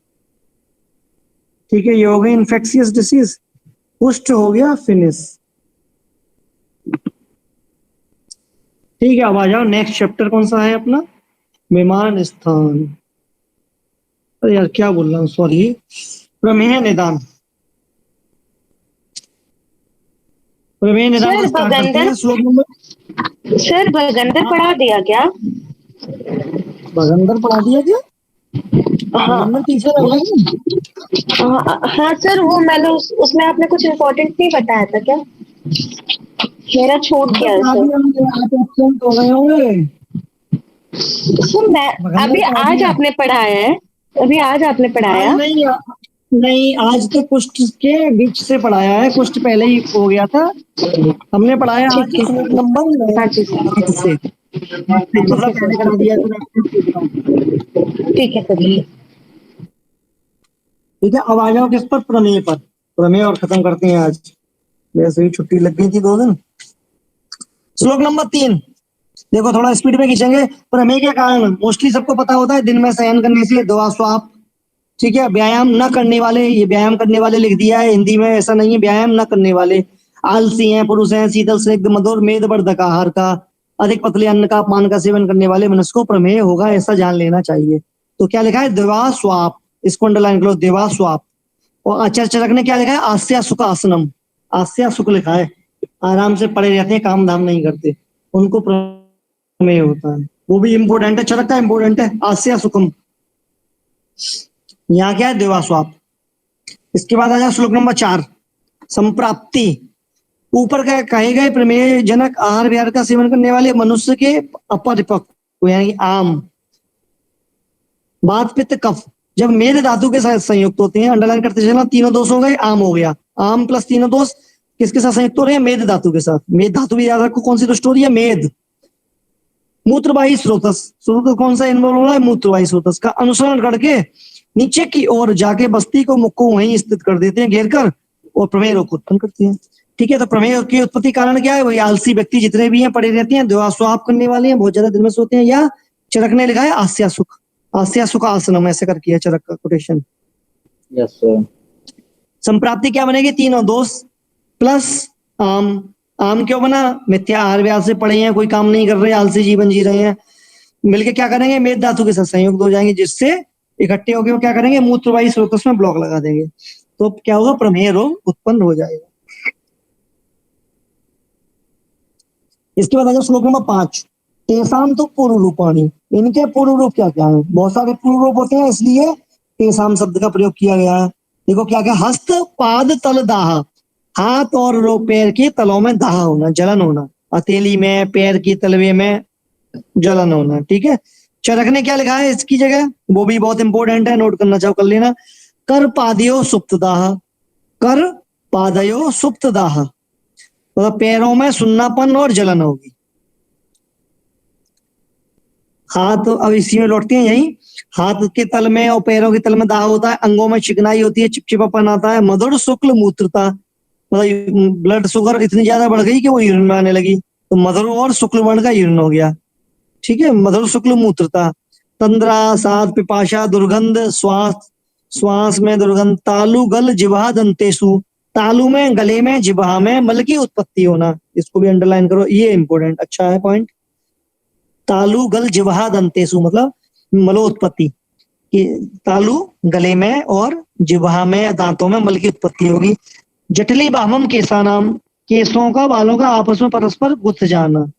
ठीक है। ये हो गई इन्फेक्शियस डिसीज, कुष्ठ हो गया फिनिश, ठीक है। अब आ जाओ नेक्स्ट चैप्टर कौन सा है अपना, विमान स्थान, अरे यार क्या बोल रहा हूँ, सॉरी, प्रमेय निदान, प्रमेय निदान स्टार्ट करते हैं। श्लोक नंबर, सर भगंदर पढ़ा दिया क्या, भगंदर पढ़ा दिया क्या, हाँ नंबर टीचर है क्या? हाँ सर, वो मैंने उसमें आपने कुछ इम्पोर्टेंट नहीं बताया था क्या? मेरा छूट गया है सर। आप एब्सेंट हो गए होंगे। सर मैं बगल में अभी पढ़ा आज दिया। आपने पढ़ाया है, अभी आज आपने आज पढ़ाया। नहीं, नहीं आज तो कुछ के बीच से पढ़ाया है, कुछ पहले ही हो गया था। हमने पढ़ाया आज ठीक श्लोक है। नंबर हाँ जी सर। 5 से। ठीक मतलब है सर, पहले करा ठीक दिया है तो absent हो गया हूँ। सर, ठीक है सर, ठीक है। ठीक है, अब आ जाओ किस पर, प्रमेय पर। प्रमेय और खत्म करते हैं आज, वैसे ही छुट्टी लग गई थी 2 दिन। श्लोक नंबर 3, देखो थोड़ा स्पीड में खींचेंगे। प्रमेय के कारण मोस्टली सबको पता होता है, दिन में शयन करने से दवा स्वाप। ठीक है, व्यायाम न करने वाले, ये व्यायाम करने वाले लिख दिया है हिंदी में, ऐसा नहीं है, व्यायाम न करने वाले। आलसी हैं, पुरुष हैं, शीतल स्निग्ध मधुर मेदवर्धक आहार का, अधिक पतले अन्न का पान का सेवन करने वाले मनुष्य को प्रमेय होगा, ऐसा जान लेना चाहिए। तो क्या लिखा है, दिवा स्वाप, इसको अंडरलाइन करो, दिवा स्वाप। और आचार्य चरक ने क्या लिखा है, आस्या सुख आसनम, आस्या सुख लिखा है। आराम से पड़े रहते हैं, काम धाम नहीं करते, उनको प्रमेय होता है। वो भी इंपोर्टेंट है, चरक का इंपोर्टेंट है, आस्या सुखम। यहाँ क्या है, देवास्वाप। इसके बाद आ जाए श्लोक नंबर 4, संप्राप्ति। ऊपर का कहे गए प्रमेय जनक आहार विहार का सेवन करने वाले मनुष्य के अपरिपक्व यानी आम, वात पित्त कफ, जब मेद धातु के साथ संयुक्त होते हैं, अंडरलाइन करते चलना, तीनों दोष हो गए, आम हो गया। आम प्लस तीनों दोष किसके साथ संयुक्त हो रहे हैं, मेद धातु के साथ। मेद धातु भी याद रखो, कौन सी दोष हो रही है, मेद। मूत्रवाही स्रोतस, स्रोत कौन सा इन्वॉल्व हो रहा है, मूत्रवाही स्रोतस का अनुसरण करके नीचे की ओर जाके बस्ती को मुख को वहीं स्थित कर देते हैं घेर कर, और प्रमेय रोग उत्पन्न करते हैं। ठीक है, तो प्रमेय की उत्पत्ति कारण क्या है, वही आलसी व्यक्ति जितने भी हैं पड़े रहते हैं, दवा स्वाप करने वाले हैं, बहुत ज्यादा दिन में सोते हैं, या चरक ने लिखा है आस्या सुख, आस्या सुख आसनम ऐसे करके है चरक का कोटेशन। Yes sir. संप्राप्ति क्या बनेगी, तीनों दोष प्लस आम। आम क्यों बना, मिथ्या आहार विहार से पड़े हैं, कोई काम नहीं कर रहे, आलसी जीवन जी रहे हैं, मिलके क्या करेंगे, मेद धातु के साथ संयुक्त हो जाएंगे, जिससे इकट्ठे होकर वो क्या करेंगे, मूत्रवाही स्रोत में ब्लॉक लगा देंगे, तो क्या होगा, प्रमेय रोग उत्पन्न हो जाएगा। इसके बाद अगर श्लोक नंबर 5, तेसाम तो पूर्व रूपाणी, इनके पूर्व रूप क्या क्या है, बहुत सारे पूर्व रूप होते हैं, इसलिए तेसाम शब्द का प्रयोग किया गया है। देखो क्या क्या, हस्त पाद तल दाह, हाथ और पैर के तलों में दाह होना, जलन होना, हथेली में, पैर की तलवे में जलन होना। ठीक है, चरक ने क्या लिखा है इसकी जगह, वो भी बहुत इंपॉर्टेंट है, नोट करना चाहो कर लेना, कर पादयो सुप्त दाह, कर पादयो सुप्त दाह, मतलब पैरों में सुन्नापन और जलन होगी। हाथ, अब इसी में लौटते हैं यही, हाथ के तल में और पैरों के तल में दाह होता है, अंगों में चिकनाई होती है, चिपचिपापन आता है, मधुर शुक्ल मूत्रता, मतलब ब्लड शुगर इतनी ज्यादा बढ़ गई कि वो यूरिन में आने लगी, तो मधुर और शुक्ल वर्ण का यूरिन हो गया। ठीक है, मधुर शुक्ल मूत्रता, तंद्रा साध पिपाशा दुर्गंध, श्वास श्वास में दुर्गंध, तालु गल जिह्वा दंतेसु, तालु में, गले में, जिह्वा में मल की उत्पत्ति होना, इसको भी अंडरलाइन करो, ये इंपॉर्टेंट अच्छा है पॉइंट। तालु गल जिह्वा दंतेसु मतलब मलोत्पत्ति, कि तालु गले में और जिह्वा में दांतों में मल की उत्पत्ति होगी। जटिली बाहम केसानाम, केसों का, बालों का आपस में परस्पर गुथ जाना।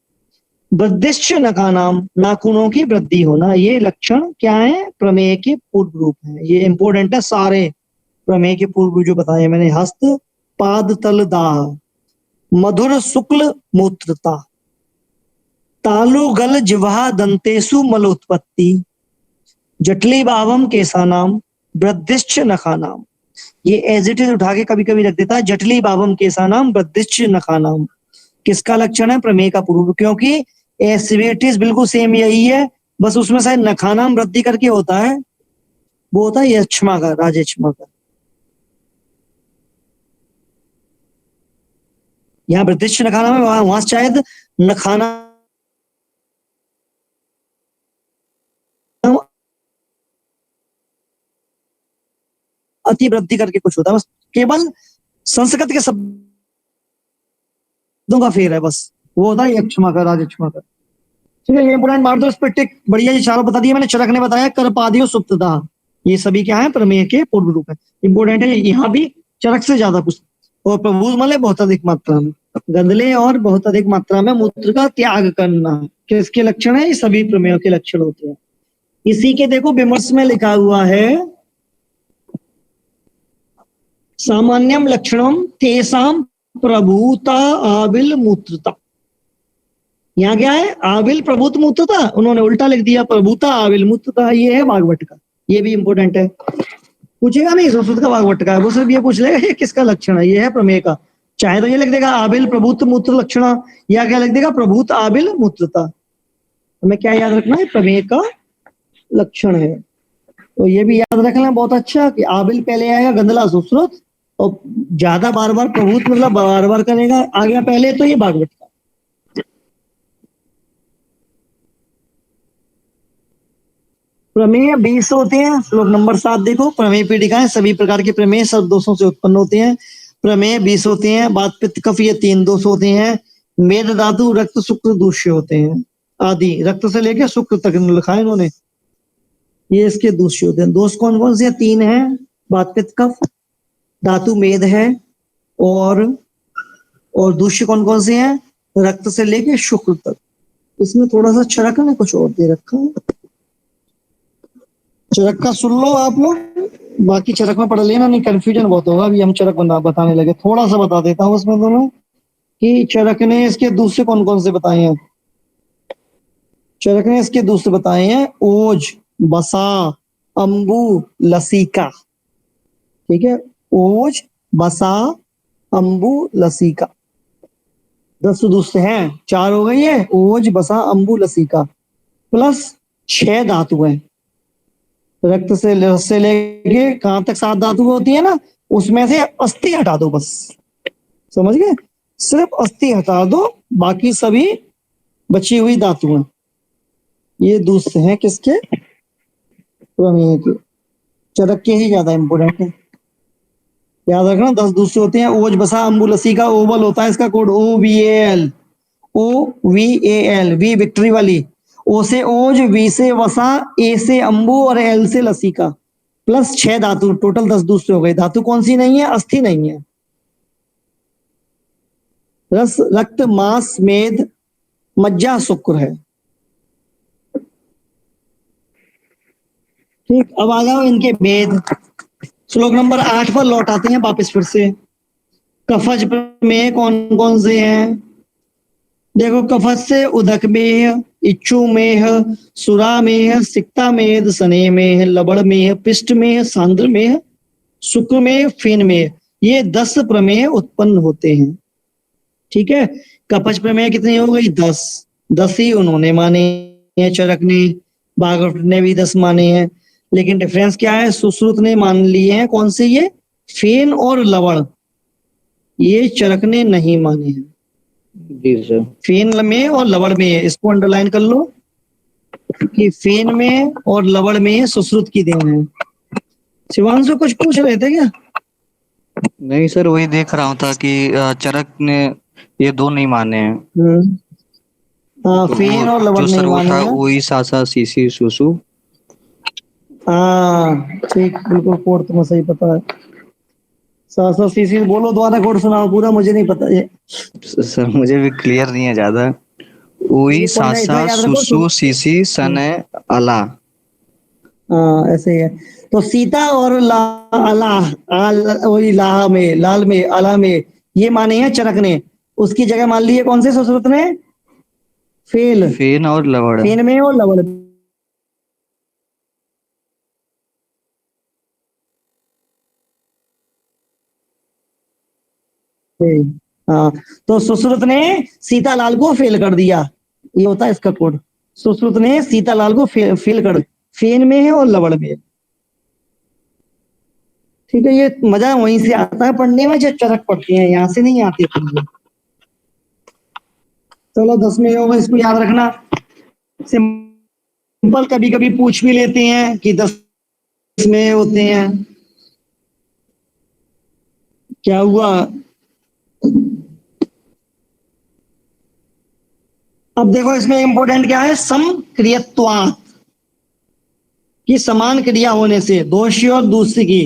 वृद्धिश्च नखानाम, नाखूनों की वृद्धि होना, ये लक्षण क्या है, प्रमेय के पूर्व रूप है, ये इंपॉर्टेंट है सारे प्रमेय के पूर्व रूप जो बताए मैंने, हस्त पाद तल दाह, मधुर शुक्ल मूत्रता, तालु गल जिह्वा दंतेसु मलोत्पत्ति, जटली भावम केसानाम, वृद्धिश्च नखानाम। ये एज इट इज उठा के कभी कभी रख देता है, जटली भावम केसानाम वृद्धिश्च नखानाम, किसका लक्षण है, प्रमेय का पूर्व, क्योंकि एसिडिटीज बिल्कुल सेम यही है, बस उसमें शायद नखानाम वृद्धि करके होता है, वो होता है यक्षमा का, राजयक्षमा का। यहाँ वृद्धिश्च नखानाम है, वहां शायद नखाना अति वृद्धि करके कुछ होता है, बस केवल संस्कृत के शब्दों का फेर है, बस वो होता है यक्षमा का, राजयक्षमा का। ठीक है, ये इंपोर्टेंट मार दो इस पे टिक, बढ़िया, ये चारों बता दिए मैंने। चरक ने बताया कर पादियो सुप्तदा, ये सभी क्या है, प्रमेय के पूर्व रूप है, इंपोर्टेंट है, यहाँ भी चरक से ज्यादा कुछ। और प्रभु मले बहुत अधिक मात्रा में, गंदले और बहुत अधिक मात्रा में मूत्र का त्याग करना, किसके लक्षण है, ये सभी प्रमेयों के लक्षण होते हैं। इसी के देखो विमर्श में लिखा हुआ है सामान्यम लक्षणम तेसाम प्रभुता आबिल मूत्रता। यहाँ क्या है, आबिल प्रभुत मूत्रता, उन्होंने उल्टा लिख दिया, प्रभुता आबिल मूत्रता। ये है भागवत का, ये भी इंपॉर्टेंट है, पूछेगा नहीं संस्कृत का भागवत का, वो सिर्फ ये पूछ लेगा ये किसका लक्षण है, ये है प्रमेय का। चाहे तो ये लिख देगा आबिल प्रभुत मूत्र लक्षण, या क्या लिख देगा प्रभुत आबिल मूत्रता। हमें क्या याद रखना है, प्रमेय का लक्षण है। तो ये भी याद रखना बहुत अच्छा कि आबिल पहले आएगा गंधला सुश्रुत, और ज्यादा बार बार प्रभुत मतलब बार बार करेगा आ गया पहले, तो ये भागवत का। प्रमेय 20 होते हैं। श्लोक नंबर 7 देखो, प्रमेय पीठिका है, सभी प्रकार के प्रमेय सब दोषों से उत्पन्न होते हैं। प्रमेय 20 होते हैं। बात पित्त कफ ये 3 दोष होते हैं। मेद धातु रक्त शुक्र दूष्य होते हैं आदि, रक्त से लेकर शुक्र तक लिखा है इन्होंने, ये इसके दूष्य होते हैं। दोष कौन कौन से 3 है, बात पित्त कफ, धातु मेद है, और दूष्य कौन कौन से हैं, रक्त से लेकर शुक्र तक। इसमें थोड़ा सा चरक ने कुछ और दे रखा है, चरक का सुन लो आप लोग, बाकी चरक में पढ़ लेना, नहीं कंफ्यूजन बहुत होगा। अभी हम चरक बताने लगे, थोड़ा सा बता देता हूँ उसमें दोनों कि चरक ने इसके दूसरे कौन कौन से बताए हैं। चरक ने इसके दूसरे बताए हैं ओज, बसा, अंबु, लसीका। ठीक है, ओज, बसा, अंबु, लसीका, 10 दूसरे हैं, 4 हो गई है, ओज, बसा, अंबु, लसीका, प्लस 6 धातु हैं। रक्त से लेके कहां तक 7 धातु होती है ना, उसमें से अस्थि हटा दो बस, समझ गए, सिर्फ अस्थि हटा दो, बाकी सभी बची हुई धातु हैं। ये दूसरे हैं किसके, प्रमेय के। चरक के ही ज्यादा इंपोर्टेंट है, याद रखना। 10 दूसरे होते हैं। ओज, बसा, अंबु, लसीका, ओवल होता है इसका code OVAL, OVAL, V victory वाली, ओ से ओज, वी से वसा, ए से अंबु और एल से लसीका, प्लस 6 धातु, टोटल 10 दूसरे हो गए। धातु कौन सी नहीं है, अस्थि नहीं है। रस, रक्त, मांस, मेद, मज्जा, शुक्र है। ठीक, अब आ जाओ इनके भेद। श्लोक नंबर 8 पर लौट आते हैं वापस फिर से। कफज में कौन कौन से हैं, देखो, कफज से उदक मेह, इच्छु मेह, सुरा मेह, सिक्ता मेह, सने मेह, लबड़ मेह, पिष्ट मेह, सांद्र मेह, शुक्र मेह, फेन मेह, ये 10 प्रमेय उत्पन्न होते हैं। ठीक है, कफज प्रमेय कितनी हो गई, 10 ही उन्होंने माने हैं, चरक ने, भागवत ने भी 10 माने हैं। लेकिन डिफरेंस क्या है, सुश्रुत ने मान लिए हैं कौन से, ये फेन और लवण, ये चरक ने नहीं माने हैं। जी सर। फेन में और लवड़ में, इसको अंडरलाइन कर लो कि फेन में और लवड़ में सुश्रुत की देन है। शिवांशु कुछ पूछ रहे थे क्या? नहीं सर, वही देख रहा था कि चरक ने ये 2 नहीं माने हैं। हाँ, फेन और लवड़ नहीं माने हैं। वही सासा सीसी सुसु। हाँ ठीक, बिल्कुल, कोड तुम्हें सही पता है। सासा सीसी बोलो, दोबारा कोड सुनाओ पूरा, मुझे नहीं पता ये। सर मुझे भी क्लियर नहीं है ज्यादा। वही सासा सुसु सीसी सने अला। हाँ ऐसे ही है। तो सीता और वही लाह में, लाल में, अला में, ये माने हैं चरक ने। उसकी जगह मान लिए कौन से सुश्रुत ने, फेन और लवड़, फेन में और लवड़। हाँ, तो सुश्रुत ने सीतालाल को फेल कर दिया, ये होता है इसका कोड। सुश्रुत ने सीतालाल को फेल कर, फेन में है और लवड़ में। ठीक है, ये मजा वहीं से आता है पढ़ने में जब चरक पढ़ते हैं, यहाँ से नहीं आते पढ़ने। चलो 10 में होगा, इसको याद रखना। सिंपल कभी कभी पूछ भी लेते हैं कि 10 में होते हैं, क्या हुआ। अब देखो इसमें इंपॉर्टेंट क्या है, समक्रियत्वात्, कि समान क्रिया होने से दोषी और दूसरी की,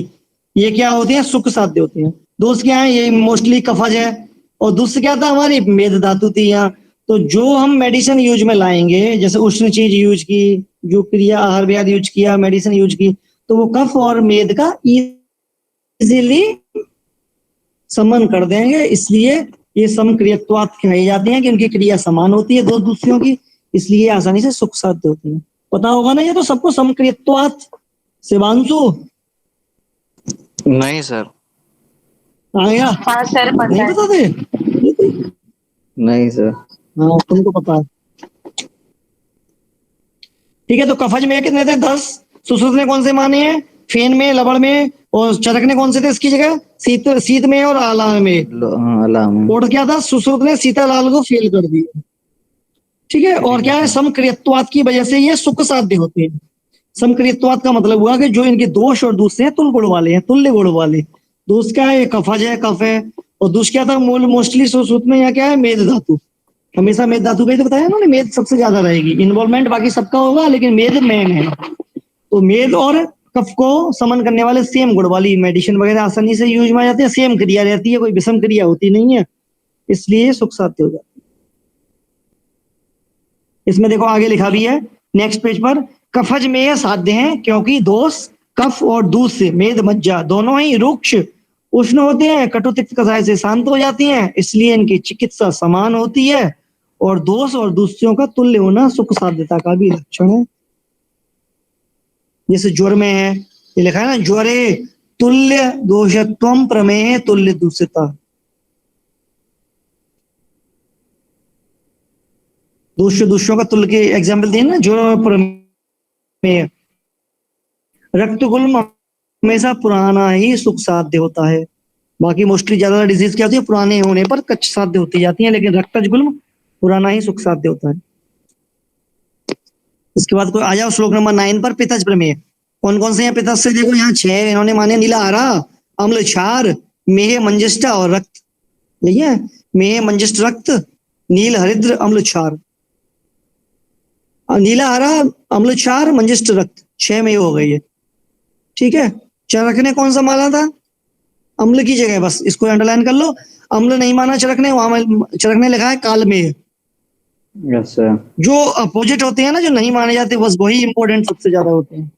ये क्या होते हैं, सुख साध्य होते हैं। दोष क्या है, ये मोस्टली कफज है, और दूसरी क्या था हमारी, मेद धातु थी यहाँ, तो जो हम मेडिसिन यूज में लाएंगे, जैसे उष्ण चीज यूज की, जो क्रिया आहार विहार यूज किया, मेडिसिन यूज की, तो वो कफ और मेद का इजीली समन कर देंगे। इसलिए ये समक्रियत्वात कही जाती हैं कि इनकी क्रिया समान होती है दो दूसरों की, इसलिए आसानी से सुख साध्य होती है। पता होगा ना ये तो सबको, समक्रियत्वात। शिवांशु नहीं सर। आ गया? हाँ सर पता नहीं है। पता थे? नहीं सर। हाँ तुमको पता है। ठीक है, तो कफज में कितने थे? 10। सुश्रुत ने कौन से माने हैं? फेन में, लवण में, और चरक ने कौन से थे इसकी जगह? शीत में और आलान में। हाँ, अलाम। और क्या था? सुश्रुत ने सीतालाल को फेल कर दिया। ठीक है, और क्या है? समक्रियत्वात की वजह से ये सुख साध्य होते हैं। समक्रियत्वात का मतलब हुआ कि जो इनके दोष और दूसरे हैं तुल्य गुण वाले हैं, तुल्य गुण वाले। दोष क्या है? कफज है, कफ है। और दोष क्या था? मोस्टली सुश्रुत में यहाँ क्या है? मेद धातु। हमेशा मेद धातु का ही तो बताया उन्होंने, मेद सबसे ज्यादा रहेगी। इन्वॉल्वमेंट बाकी सबका होगा, लेकिन मेद मेन है। तो मेद और कफ को समन करने वाले सेम गुण वाली मेडिसिन वगैरह आसानी से यूज में आ जाती है। सेम क्रिया रहती है, कोई विषम क्रिया होती नहीं है, इसलिए सुख साध्य हो जाती है। इसमें देखो आगे लिखा भी है नेक्स्ट पेज पर, कफज में साध्य है क्योंकि दोष कफ और दूष से मेद मज्जा दोनों ही रुक्ष उष्ण होते हैं, कटुतिक्त कषाय से शांत हो जाती हैं, इसलिए इनकी चिकित्सा समान होती है। और दोष और दूसरों का तुल्य होना सुख साध्यता का भी लक्षण है। जैसे ज्वर में है, ये लिखा है ना, ज्वरे तुल्य दोषत्वम प्रमेय तुल्य दूषिता। दूषों का तुल्य के एग्जाम्पल दिए ना, ज्वर प्रमेय। रक्त गुल्म हमेशा पुराना ही सुख साध्य होता है। बाकी मोस्टली ज्यादा डिजीज क्या होती है? पुराने होने पर कच्च साध्य होती जाती है, लेकिन रक्तज गुल्म पुराना ही सुख साध्य होता है। इसके बाद कोई आ जाओ श्लोक नंबर 9 पर, पित्तज प्रमेय। कौन कौन से हैं पित्तज से? देखो यहाँ 6 इन्होंने माने, नीलाहारा, अम्ल क्षार, मेह मंजिष्ठ और रक्त। यही है, मेह मंजिष्ठ रक्त, नील हरिद्र अम्ल क्षार। नीलाहारा, अम्ल क्षार, मंजिष्ठ रक्त, 6 में हो गई है। ठीक है, चरक ने कौन सा माना था? अम्ल की जगह, बस इसको अंडरलाइन कर लो। अम्ल नहीं माना चरक ने, वहां चरक ने लिखा है काल में। Yes sir. जो अपोजिट होते हैं ना, जो नहीं माने जाते, बस वही इंपॉर्टेंट सबसे ज्यादा होते हैं।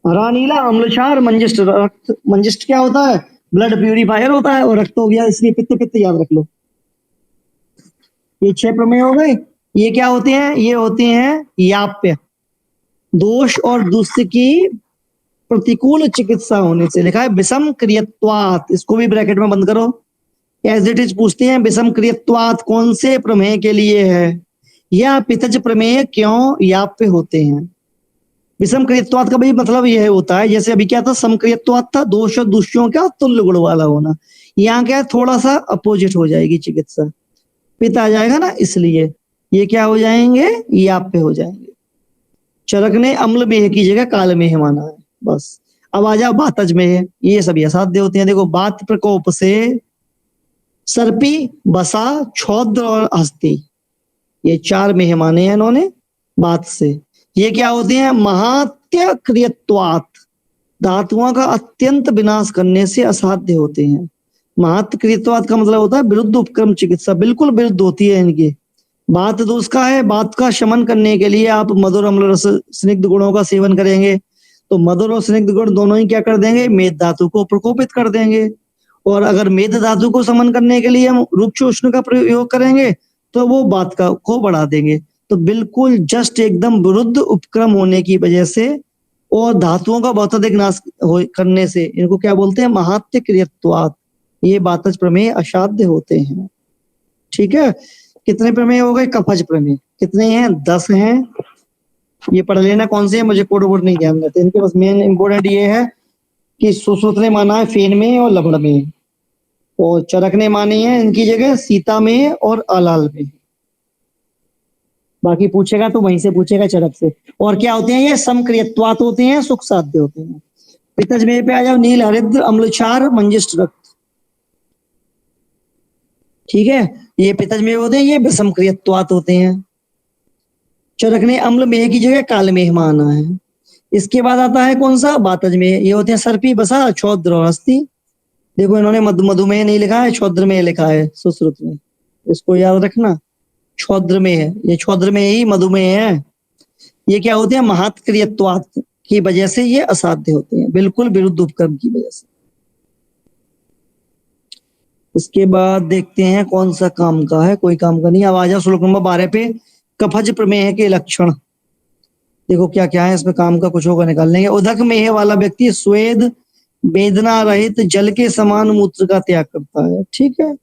हरा नीला, अम्ल क्षार, मंजिष्ठ रक्त। मंजिष्ठ क्या होता है? ब्लड प्यूरिफायर होता है, और रक्त हो गया, इसलिए पित्त पित्त याद रख लो। ये 6 प्रमेय हो गए। ये क्या होते हैं? ये होते हैं याप्य। दोष और दूसरे की प्रतिकूल चिकित्सा होने से। लिखा है विषम क्रियत्वात, इसको भी ब्रैकेट में बंद करो। एज इट इज पूछते हैं, विषम क्रियत्वात कौन से प्रमेय के लिए है, या पित्तज प्रमेय क्यों याप्य होते हैं? विषम क्रियत्वात का भी मतलब यह होता है, जैसे अभी क्या था? समक्रियत्वात था, दोष और दूषियों का तुल्य गुण वाला होना। यहाँ क्या है? थोड़ा सा अपोजिट हो जाएगी चिकित्सा, पित्त आ जाएगा ना, इसलिए ये क्या हो जाएंगे? याप्य हो जाएंगे। चरक ने अम्ल मेह की जगह काल मेह माना है, बस। अब आ जाओ बातज में, ये सभी असाध्य होते हैं। देखो, बात प्रकोप से सर्पी, बसा, छौद्र और हस्ती, ये 4 मेहमाने हैं इन्होंने बात से। ये क्या होते हैं? महात्य क्रियत्वात, धातुओं का अत्यंत विनाश करने से असाध्य होते हैं। महात्य क्रियत्वात का मतलब होता है विरुद्ध उपक्रम चिकित्सा, बिल्कुल विरुद्ध होती है इनकी। बात दोष का है, बात का शमन करने के लिए आप मधुर अम्ल रस स्निग्ध गुणों का सेवन करेंगे, तो मधुर और स्निग्ध गुण दोनों ही क्या कर देंगे? मेद धातु को प्रकोपित कर देंगे। और अगर मेद धातु को समन करने के लिए हम रुक्ष उष्ण का प्रयोग करेंगे, तो वो बात का को बढ़ा देंगे। तो बिल्कुल जस्ट एकदम विरुद्ध उपक्रम होने की वजह से और धातुओं का बहुत अधिक नाश करने से इनको क्या बोलते हैं? महात्य क्रियत्वात। ये बातज प्रमेय असाध्य होते हैं। ठीक है, कितने प्रमेय हो गए? कफज प्रमेय कितने हैं? 10 हैं। ये पढ़ लेना कौन से हैं, मुझे कोड वोड नहीं ध्यान रहते इनके, बस मेन इंपोर्टेंट ये है कि सुश्रुत ने माना है फेन में और लवण में, और चरक ने मानी है इनकी जगह सीता में और अलाल में। बाकी पूछेगा तो वहीं से पूछेगा, चरक से। और क्या होते हैं? ये समक्रियत्वात होते हैं, सुख साध्य होते हैं। पित्तज में पे आ जाओ, नील हरिद्र अम्ल क्षार मंजिष्ठ रक्त। ठीक है, ये पित्तज में होते हैं, ये विषम क्रियत्वात होते हैं। चरक ने अम्ल मेह की जगह काल मेह माना है। इसके बाद आता है कौन सा? बातज में। ये होते हैं सर्पी, बसा, छौद्र और हस्ती। देखो इन्होंने मधुमेह नहीं लिखा है, छौद्र में लिखा है सुश्रुत में, इसको याद रखना। छौद्र में है, ये छौद्र में ही मधुमेह है। ये क्या होते हैं, महत्क्रियत्वात् की वजह से ये असाध्य होते हैं, बिल्कुल विरुद्ध उपक्रम की वजह से। इसके बाद देखते हैं कौन सा काम का है, कोई काम का नहीं। अब आ जाओ श्लोक नंबर 12 पे, कफज प्रमेह के लक्षण। देखो क्या क्या है इसमें, काम का कुछ होगा निकाल लेंगे। उदक मेह वाला व्यक्ति स्वेद वेदना रहित जल के समान मूत्र का त्याग करता है। ठीक है,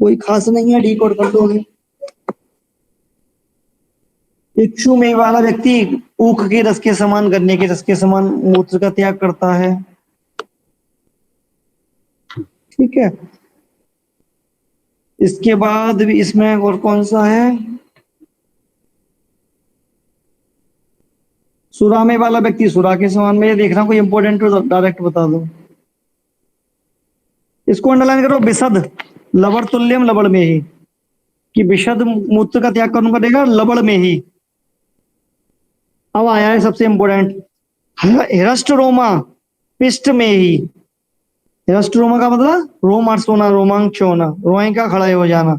कोई खास नहीं है, ठीक और कर दोगे। इक्षु में वाला व्यक्ति ऊख के रस के समान, गन्ने के रस के समान मूत्र का त्याग करता है। ठीक है, इसके बाद भी इसमें और कौन सा है, सुरा में वाला व्यक्ति सुरा के समान में। ये देख रहा हूं कोई इंपॉर्टेंट हो डायरेक्ट बता दो। इसको अंडरलाइन करो, विशद लवण तुल्यम लवण में ही, कि विशद मूत्र का त्याग कौन करेगा, लवण में ही। अब आया है सबसे इंपॉर्टेंट, हिरष्ट रोमा पिष्ट में ही। हिरष्ट रोमा का मतलब रोमांच होना, रोमांच होना, रोए का खड़ा हो जाना।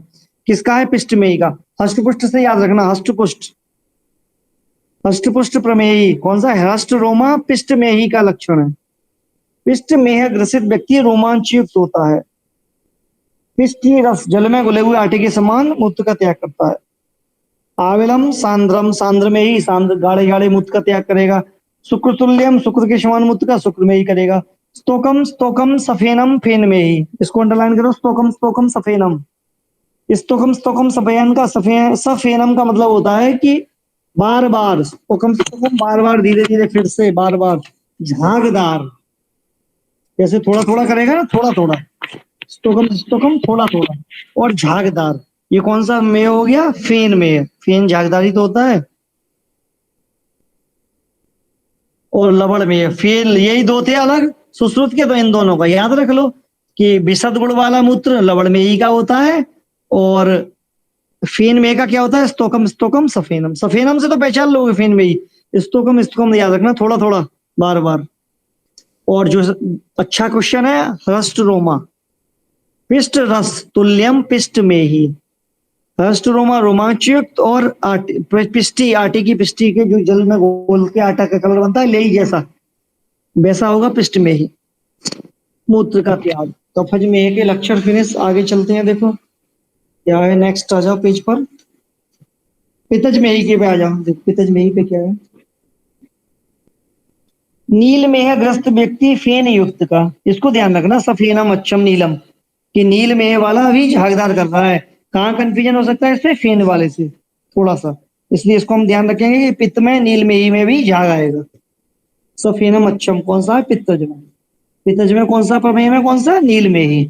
किसका है, पिष्ट में ही का। हष्टपुष्ट से याद रखना, हष्टपुष्ट, हष्टपुष्ट प्रमेही कौन सा, हिरष्ट रोमा पिष्ट में ही का लक्षण है। पिष्ट में ग्रसित व्यक्ति रोमांच युक्त होता है। पिष्टी रस जल में घुले हुए आटे के समान मूत्र का त्याग करता है। आविलम सांद्रम, सांद्र में ही, सांद्र गाढ़े गाढ़े मूत्र का त्याग करेगा। शुक्र तुल्यम, शुक्र के समान मूत्र का शुक्र में ही करेगा। स्तोकम स्तोकम सफेनम, फेन में ही। इसको अंडरलाइन करो, स्तोकम स्तोकम सफेनम। स्तोकम स्तोकम सफेन का सफेनम का मतलब होता है कि बार बार, स्तोकम स्तोकम बार बार, धीरे धीरे, फिर से, बार बार, झागदार। जैसे थोड़ा थोड़ा करेगा ना, थोड़ा थोड़ा, स्तोकम स्तोकम थोड़ा थोड़ा, और झागदार। ये कौन सा में हो गया, फेन में। फेन झागदारी तो होता है, और लवण में फेल, यही दो थे अलग सुश्रुत के, तो इन दोनों का याद रख लो कि विशद गुण वाला मूत्र लवण में ही का होता है, और फेन में का क्या होता है, स्तोकम स्तोकम सफेनम। सफेनम से तो पहचान लोगे, फेन में ही। स्तोकम स्तोकम याद रखना, थोड़ा थोड़ा, बार बार। और जो अच्छा क्वेश्चन है, हृष्ट रोमा पिष्ट रस तुल्यम पिष्ट में ही। हृष्ट रोमा रोमांचयुक्त, और पिष्टी आटे की पिष्टी के जो जल में घोल के आटा का कलर बनता है, लेई जैसा, वैसा होगा पिष्ट में ही मूत्र का त्याग। कफज में के लक्षण फिनिश। आगे चलते हैं, देखो क्या है नेक्स्ट। आ जाओ पेज पर, पितज में ही के पे आ जाओ। देखो पितज में ही पे क्या है, नील मेह ग्रस्त व्यक्ति फेन युक्त का। इसको ध्यान रखना, सफेनम अच्छम नीलम, कि नील मेह वाला अभी झागदार कर रहा है। कहाँ कंफ्यूजन हो सकता है इससे, फेन वाले से थोड़ा सा, इसलिए इसको हम ध्यान रखेंगे कि पित्त में, नील मेही में भी झाग आएगा। सफेनम अच्छम कौन सा है, पित्तज में। पित्तज में कौन सा प्रमेय में, कौन सा, नील मेही।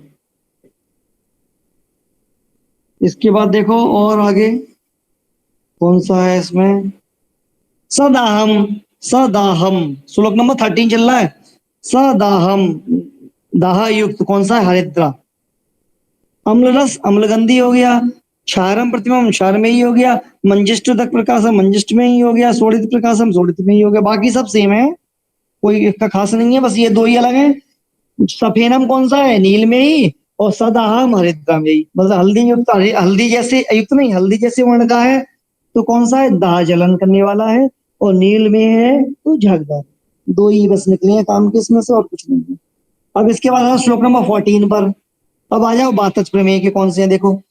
इसके बाद देखो और आगे कौन सा है इसमें, सदाहम, सदाहम श्लोक नंबर 13 चल रहा है। सदाहम दाह युक्त कौन सा है, हरिद्रा। अम्ल रस अम्लगंधी हो गया। क्षारम प्रतिमम क्षार में ही हो गया। मंजिष्ट तक प्रकाशम मंजिष्ट में ही हो गया। सोडित प्रकाशम सोडित में ही हो गया। बाकी सब सेम है, कोई इसका खास नहीं है, बस ये दो ही अलग है। सफेनम कौन सा है, नील में ही, और सदाहम हरिद्रा में ही। मतलब हल्दी युक्त, हल्दी जैसे युक्त नहीं, हल्दी जैसे वर्ण का है तो कौन सा है, दाह जलन करने वाला है, और नील में है तो झागदार। दो ही बस निकले हैं काम के इसमें से, और कुछ नहीं है। अब इसके बाद श्लोक नंबर 14 पर। अब आ जाओ बातज प्रमेय के कौन से हैं, देखो।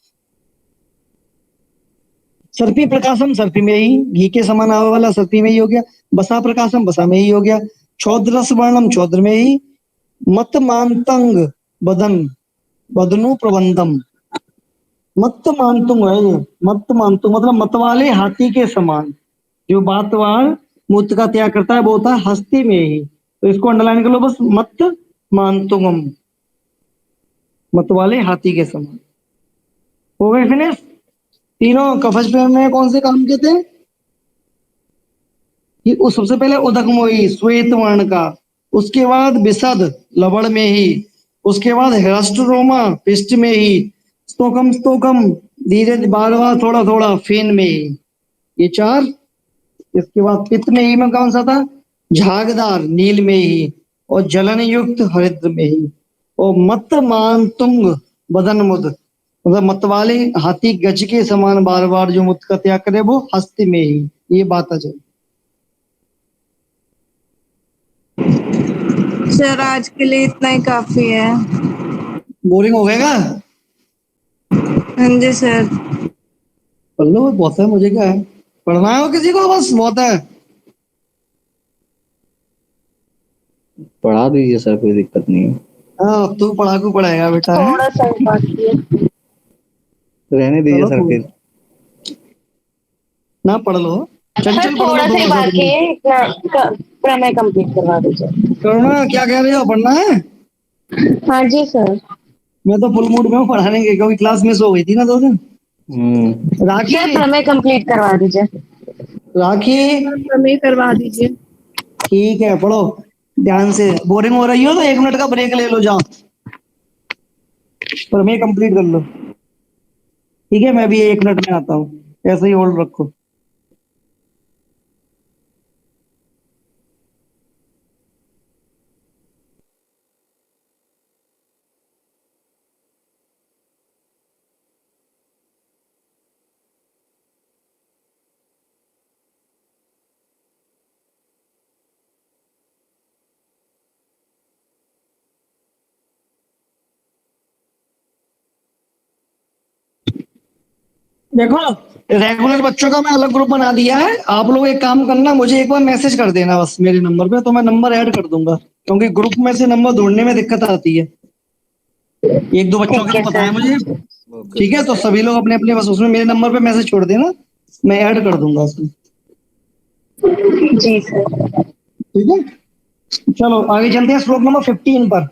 सर्पी प्रकाशम सर्पी में ही, घी के समान आवे वाला सर्पी में ही हो गया। बसा प्रकाशम बसा में ही हो गया। चौद्रस वर्णम चौद्र में ही। मत मांतंग बदन बदनु प्रबंधम। मत मांतुंग है ये, मत मांतुंग मतलब मत वाले हाथी के समान। जो बातवार मूत्र का त्याग करता है वो होता है हस्ती में ही। तो इसको अंडरलाइन कर लो बस, मत मांतुंगम, मत वाले हाथी के समान। हो गए फिनिश। तीनों कफज में कौन से काम के थे, कि सबसे पहले उदकमोही श्वेत वर्ण का, उसके बाद विशद लवण में ही, उसके बाद हृष्ट रोमा पिष्ट में ही, स्तोकम स्तोकम धीरे बार बार थोड़ा थोड़ा फेन में ही, ये चार। इसके बाद पित्त में ही में कौन सा था, झागदार नील में ही, और जलन युक्त हरिद्र में ही, और मत मान तुंग बदन मुद मतलब मतवाले हाथी गज के समान बार बार जो मुत का त्याग करे वो हस्ती में ही, ये बात आ जाए। सर आज के लिए इतना ही काफी है। बोरिंग हो गएगा? हाँ जी सर। पढ़ लो, बहुत है, मुझे क्या है, पढ़ना है किसी को, बस बहुत है। पढ़ा दीजिए सर, कोई दिक्कत नहीं है। हाँ, अब तू पढ़ाकू पढ़ाएगा बेटा है। थोड़ा सा बाकी है। रहने दीजिए चलो सर फिर। ना पढ़ लो, चल सर चल पढ़ लो थोड़ा सा ही दोनों साथ बाकी में। है, इतना प्रमेय कंप्लीट करवा दीजिए। करना क्या कह रहे हो, पढ़ना है? हाँ जी सर। मैं तो फुल मूड में हूँ पढ़ाने के, क्योंकि क्लास मिस हो गई थी ना 2 दिन। राखी, सर प्रमेय कंप्लीट करवा दीजिए। राखी, प्रमेय करवा दीजिए। ठीक है पढ़ो ध्यान से। बोरिंग हो रही हो तो 1 मिनट का ब्रेक ले लो, जाओ प्रमेय कंप्लीट कर लो। ठीक है, मैं भी 1 मिनट में आता हूँ, ऐसे ही होल्ड रखो। देखो, रेगुलर बच्चों का मैं अलग ग्रुप बना दिया है। आप लोग एक काम करना, मुझे एक बार मैसेज कर देना बस मेरे नंबर पे, तो मैं नंबर ऐड कर दूंगा, क्योंकि ग्रुप में से नंबर ढूंढने में दिक्कत आती है। 1-2 बच्चों ठीक के है तो पता है सर। मुझे। ओके ठीक है, तो सभी लोग अपने अपने बस उसमें मेरे नंबर पे मैसेज छोड़ देना, मैं ऐड कर दूंगा उसमें। जी सर। ठीक है, चलो आगे चलते हैं श्लोक नंबर 15 पर।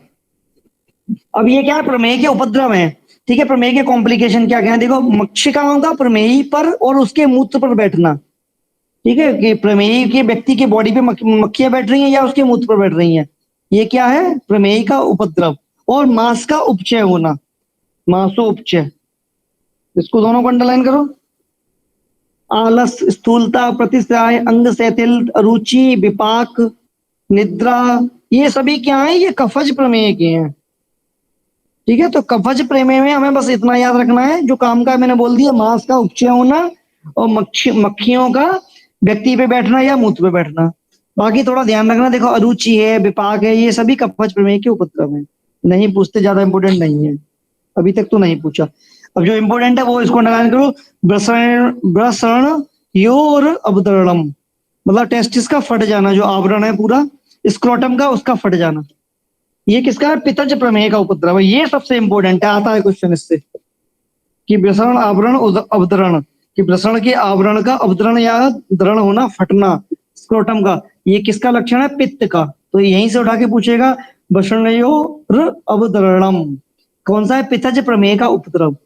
अब ये क्या है, प्रमेय के उपद्रव है। ठीक है, प्रमेय के कॉम्प्लिकेशन क्या क्या है, देखो, मक्षिकाओं का प्रमेय पर और उसके मूत्र पर बैठना। ठीक है, कि प्रमेय के व्यक्ति के बॉडी पे मक्खियां बैठ रही हैं या उसके मूत्र पर बैठ रही हैं, ये क्या है, प्रमेय का उपद्रव। और मांस का उपचय होना, मांसो उपचय, इसको दोनों को अंडरलाइन करो। आलस, स्थूलता, प्रतिश्राय, अंग शिथिल, अरुचि, विपाक, निद्रा, ये सभी क्या है, ये कफज प्रमेय के हैं। ठीक है, तो कफज प्रमेय में हमें बस इतना याद रखना है, जो काम का है मैंने बोल दिया, मांस का उपचय होना और मक्खियों का व्यक्ति पे बैठना या मूत्र पे बैठना। बाकी थोड़ा ध्यान रखना, देखो अरुचि है, विपाक है, ये सभी कफज प्रमेय के उपद्रव है। नहीं पूछते, ज्यादा इंपोर्टेंट नहीं है, अभी तक तो नहीं पूछा। अब जो इंपोर्टेंट है वो इसको अंडरलाइन करो। ब्रसण, ब्रसण योर अवतरणम, मतलब टेस्टिस का फट जाना, जो आवरण है पूरा स्क्रोटम का, उसका फट जाना, ये किसका है, पित्तज प्रमेय का उपद्रव है। ये सबसे इंपॉर्टेंट है, आता है क्वेश्चन इससे, कि वृषण आवरण अवतरण, कि वृषण के आवरण का अवतरण या दृढ़ होना, फटना स्क्रोटम का, ये किसका लक्षण है, पित्त का। तो यहीं से उठा के पूछेगा, वृषणयोर अवतरणम कौन सा है, पित्तज प्रमेय का उपद्रव।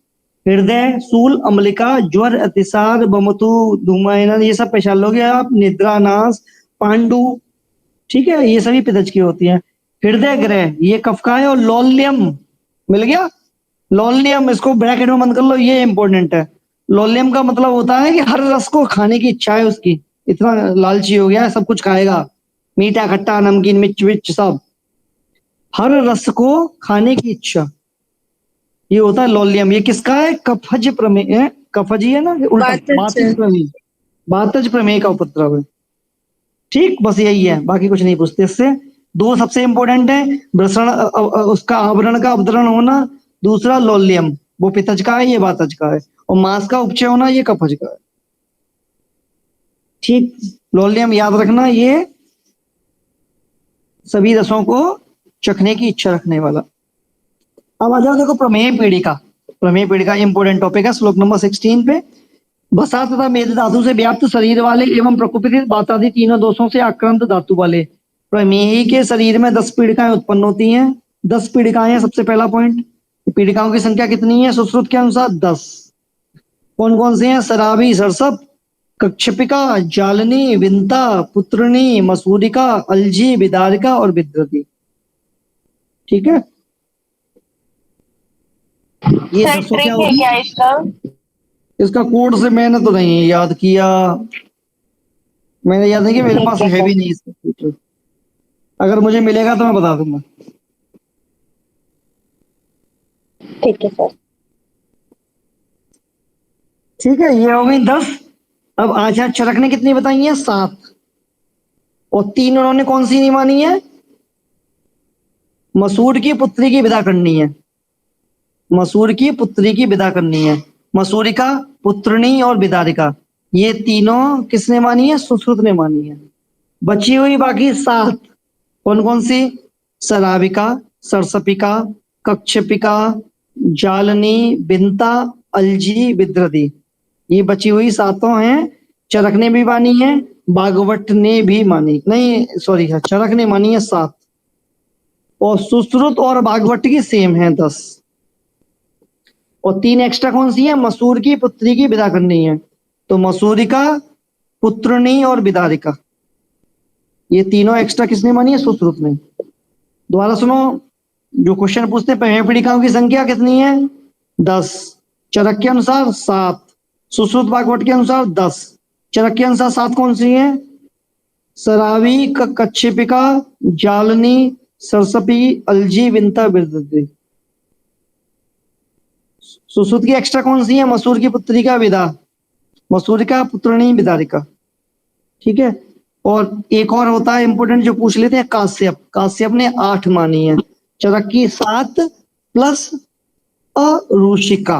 हृदय, सूल, अम्लिका, ज्वर, अतिसार, बमतु, धूमायनन, ये सब पहचान लोगे आप। निद्रा, नाश, पांडु, ठीक है, ये सभी पित्तज की होती है। हृदय ग्रह, ये कफ का है। और लौल्यम, मिल गया, लौल्यम, इसको ब्रैकेट में बंद कर लो, ये इंपॉर्टेंट है। लौल्यम का मतलब होता है कि हर रस को खाने की इच्छा है उसकी, इतना लालची हो गया है, सब कुछ खाएगा, मीठा, खट्टा, नमकीन, मिर्च विच सब, हर रस को खाने की इच्छा, ये होता है लौल्यम। ये किसका है, कफज प्रमेय है, कफज ही है ना, उल्टा वातज। बातिज प्रमेय, बातज प्रमेय का उपद्रव है। ठीक, बस यही है, बाकी कुछ नहीं पूछते इससे। दो सबसे इंपॉर्टेंट है, ब्रसण उसका आवरण का अवतरण होना, दूसरा लौल्यम, वो पित्तज का है, ये वातज का है। और मांस का उपचय होना, ये कफज का है। ठीक, लौल्यम याद रखना, ये सभी रसों को चखने की इच्छा रखने वाला। अब आ जाओ, देखो प्रमेय पीड़िका, प्रमेय पीड़िका इंपोर्टेंट टॉपिक है, श्लोक नंबर 16 पे। वसा तथा मेद धातु से व्याप्त शरीर वाले एवं प्रकोपित वातादि तीनों दोषों से आक्रांत धातु वाले प्रमेही के शरीर में 10 पीड़िकाएं उत्पन्न होती हैं। 10 पीड़िकाएं, सबसे पहला पॉइंट, पीड़िकाओं की संख्या कितनी है सुश्रुत के अनुसार, 10। कौन कौन से हैं, शराबी, सरसप, कक्षपिका, जालनी, विंता, पुत्रिणी, मसूरिका, अलजी, विदारिका और विद्रती। ठीक है, ये सर 10 क्या ट्रिक है होगी, क्या इसका? इसका कोड से मैंने तो नहीं याद किया, मैंने याद नहीं कि मेरे पास ठीक है है सर। भी नहीं इसका फीचर। अगर मुझे मिलेगा तो मैं बता दूंगा। ठीक है सर। ठीक है, ये हो गई 10। अब आचार चरक ने कितनी बताई है? 7। और 3 उन्होंने कौन सी नहीं मानी है? मसूर की पुत्री की विदा करनी है। मसूर की पुत्री की विदा करनी है। मसूरिका, पुत्रनी और विदारिका, ये तीनों किसने मानी है? सुश्रुत ने मानी है। बची हुई बाकी 7 कौन कौन सी? सराविका, सरसपिका, कक्षपिका, जालनी, बिंता, अलजी, विद्रदी, ये बची हुई 7 हैं। चरक ने भी मानी है, बागवट ने भी मानी, नहीं सॉरी, चरक ने मानी है 7। और सुश्रुत और बागवट की सेम है 10। और 3 एक्स्ट्रा कौन सी है? मसूर की पुत्री की विदा करनी है, तो मसूरिका, पुत्रनी और विदारिका, ये तीनों एक्स्ट्रा किसने मानी है? सुश्रुत ने। दोबारा सुनो, जो क्वेश्चन पूछते हैं पीड़िकाओं की संख्या कितनी है? 10। चरक के अनुसार 7, सुश्रुत बागवट के अनुसार 10। चरक के अनुसार 7 कौन सी है? सरावी, कच्छपिका, जालनी, सरसपी, अलजी, विंता, विद्रदी। सुश्रुत की एक्स्ट्रा कौन सी है? मसूर की पुत्री का विदा, मसूरिका, पुत्रनी, विदारिका। ठीक है। और एक और होता है इंपोर्टेंट जो पूछ लेते हैं, काश्यप। काश्यप ने 8 मानी है। चरक की 7 प्लस अरूषिका,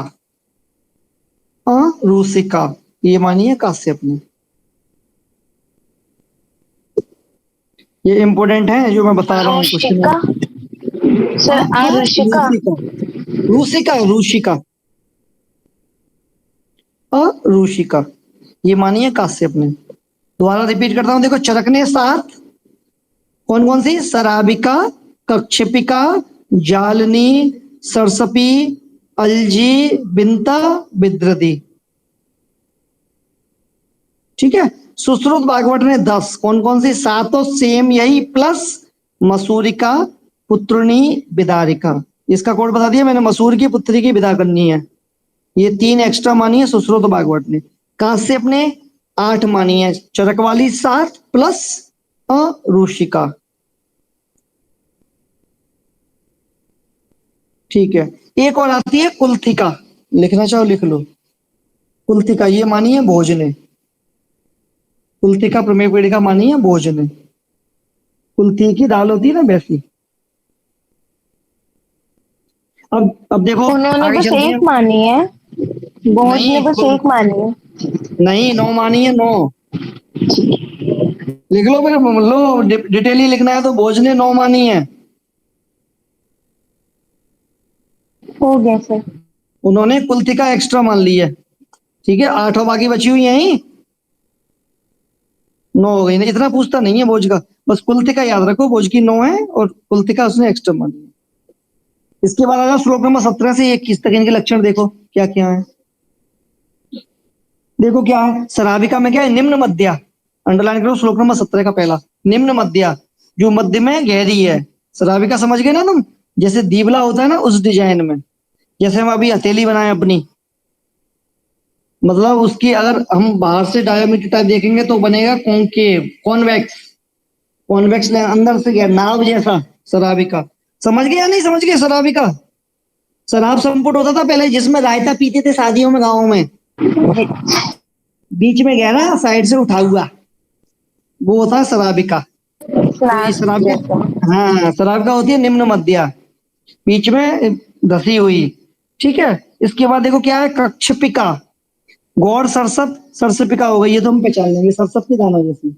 अरूषिका ये मानी है काश्यप ने। ये इंपोर्टेंट है जो मैं बता रहा हूँ रुशिका क्वेश्चन। सर, रुशिका रूसिका, रूशिका, अरूषिका, ये मानी है काश्यप ने। दोबारा रिपीट करता हूं, देखो चरक ने 7 कौन कौन सी? सराबिका, कक्षपिका, जालनी, सरसपी, अलजी, बिंता, विद्रदी। ठीक है। सुश्रुत बागवट ने 10 कौन कौन सी? 7 तो सेम यही, प्लस मसूरिका, पुत्रनी, विदारिका। इसका कोड बता दिया मैंने, मसूर की पुत्री की विदा करनी है। ये 3 एक्स्ट्रा मानी है सुश्रुत बागवट ने। काश्यप ने 8 मानी है, चरक वाली 7 प्लस अरूषिका। ठीक है। एक और आती है कुलथिका, लिखना चाहो लिख लो। कुलथिका ये मानी है भोज ने। कुलथिका प्रमेय पीड़िका मानी है भोज ने। कुलथी की दाल होती है ना, वैसी। अब देखो उन्होंने आगे बस चलते हैं। एक मानी है, बोझ नहीं, ने बस एक मानी है। नहीं 9 मानी है, 9 लिख लो, फिर लो डिटेल ही लिखना है तो भोज ने 9 मानी है। हो गया सर। उन्होंने कुलथिका एक्स्ट्रा मान ली है। ठीक है, 8 और बाकी बची हुई है 9 हो गई ना। इतना पूछता नहीं है भोज का, बस कुलथिका याद रखो, भोज की 9 है और कुलथिका उसने एक्स्ट्रा मानी है। इसके बाद आजा श्लोक नंबर 17 से 21 तक, इनके लक्षण देखो क्या क्या है। देखो क्या है, सराविका में क्या है? निम्न मध्या। अंडरलाइन करो श्लोक नंबर 17 का पहला, निम्न मध्या, जो मध्य में गहरी है। सराविका समझ गए ना तुम? जैसे दीवला होता है ना, उस डिजाइन में। जैसे हम अभी हथेली बनाए अपनी, मतलब उसकी अगर हम बाहर से डायमीटर टाइप देखेंगे तो बनेगा कॉन्केव, कॉन्वेक्स। कॉन्वेक्स अंदर से गया, नाव जैसा सराविका। समझ गए या नहीं समझ गए? सराविका शराब संपुट होता था पहले, जिसमें रायता पीते थे शादियों में, गाँव में, बीच में गहरा, साइड से उठा हुआ, वो होता है सराबिका। तो ये शराब का, हाँ शराब का होती है निम्न मध्या, बीच में धसी हुई। ठीक है। इसके बाद देखो क्या है, कक्षपिका, गौर सरसप, सरसपिका हो गई, ये तो हम पहचान लेंगे, सरसप की दाना जैसी।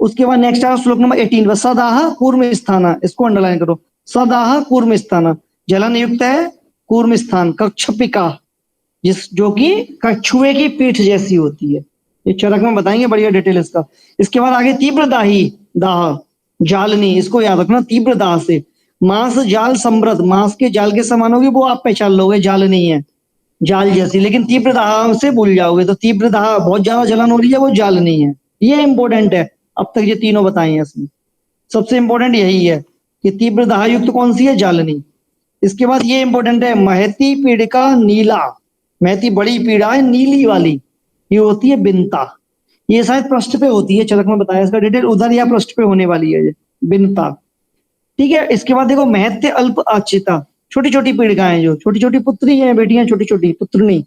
उसके बाद नेक्स्ट है श्लोक नंबर 18, सदाह कूर्म स्थाना, इसको अंडरलाइन करो। सदाह कूर्म स्थाना, जलन युक्त है कूर्म स्थान, कक्षपिका, जिस जो कि कछुए की पीठ जैसी होती है। ये चरक में बताएंगे बढ़िया डिटेल इसका। इसके बाद आगे तीव्र दाही, दाह, जालनी, इसको याद रखना, तीव्र दाह से मांस जाल समृद्ध, मांस के जाल के समान होगी, वो आप पहचान लोगे, जाल नहीं है, जाल जैसी। लेकिन तीव्र दाह से भूल जाओगे, तो तीव्र दाह बहुत ज्यादा जलन हो रही है, वो जाल नहीं है। ये इंपॉर्टेंट है, अब तक ये तीनों बताए हैं इसमें, सबसे इंपॉर्टेंट यही है कि तीव्र दाह युक्त कौन सी है? जालनी। इसके बाद ये इंपॉर्टेंट है, महती पीड़िका नीला, महती बड़ी पीड़ा है नीली वाली, ये होती है बिनता। ये शायद पृष्ठ पे होती है, चरक में बताया, इसका डिटेल उधर या पृष्ठ पे होने वाली है ये बिनता। ठीक है। इसके बाद देखो महत्य अल्प आचिता, छोटी छोटी पीड़िकाएं, जो छोटी छोटी पुत्री हैं, बेटियां छोटी छोटी पुत्रनी,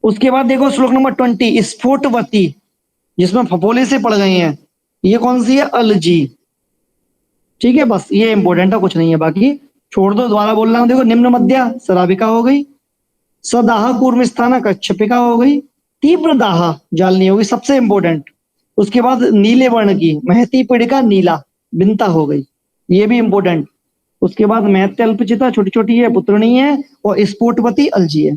उसके बाद देखो श्लोक नंबर 20, स्फोटवती, जिसमें फफोले से पड़ गए हैं, ये कौन सी है? अलजी। ठीक है, बस ये इंपॉर्टेंट है, कुछ नहीं है बाकी, छोड़ दो। दोबारा बोल रहा हूँ, देखो निम्न मध्या शराबिका हो गई, सदाह कूर्म स्थाना कच्छपिका हो गई, तीव्र दाह जालनी होगी, सबसे इंपॉर्टेंट। उसके बाद नीले वर्ण की महती पीड़िका नीला बिनता हो गई, ये भी इंपॉर्टेंट। उसके बाद मैत्य अल्पचिता छोटी छोटी है, पुत्रणी है, और स्फोटवती अलजी है।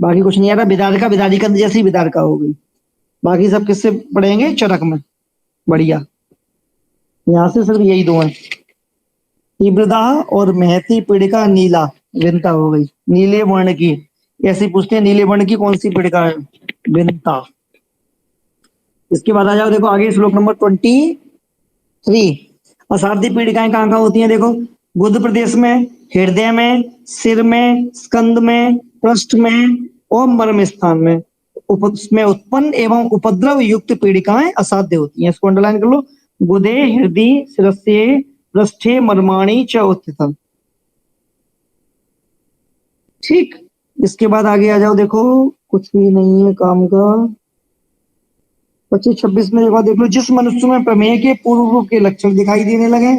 बाकी कुछ नहीं आ रहा। विदारिका, विदारिका जैसी विदारिका हो गई। बाकी सब किससे पढ़ेंगे? चरक में। बढ़िया, यहाँ से सिर्फ यही दो हैं, तीव्रदाह और महती पीड़िका नीला विनता हो गई। नीले वर्ण की, ऐसे पूछते हैं नीले वर्ण की कौन सी पीड़िका है? विनता। इसके बाद आ जाओ, देखो आगे श्लोक नंबर 23, असाध्य पीड़िकाएं कहाँ कहाँ होती हैं? देखो गुद प्रदेश में, हृदय में, सिर में, स्कंद में, पृष्ठ में और मर्म स्थान में उसमें उत्पन्न एवं उपद्रव युक्त पीड़िकाएं असाध्य होती हैं। इसको अंडरलाइन कर लो। गुदे हृदय शिरस्ये पृष्ठे मर्माणी च उत्थितम्। ठीक, इसके बाद आगे आ जाओ, देखो कुछ भी नहीं है काम का। 25-26 में एक बार देख लो, जिस मनुष्य में प्रमेय के पूर्व रूप के लक्षण दिखाई देने लगे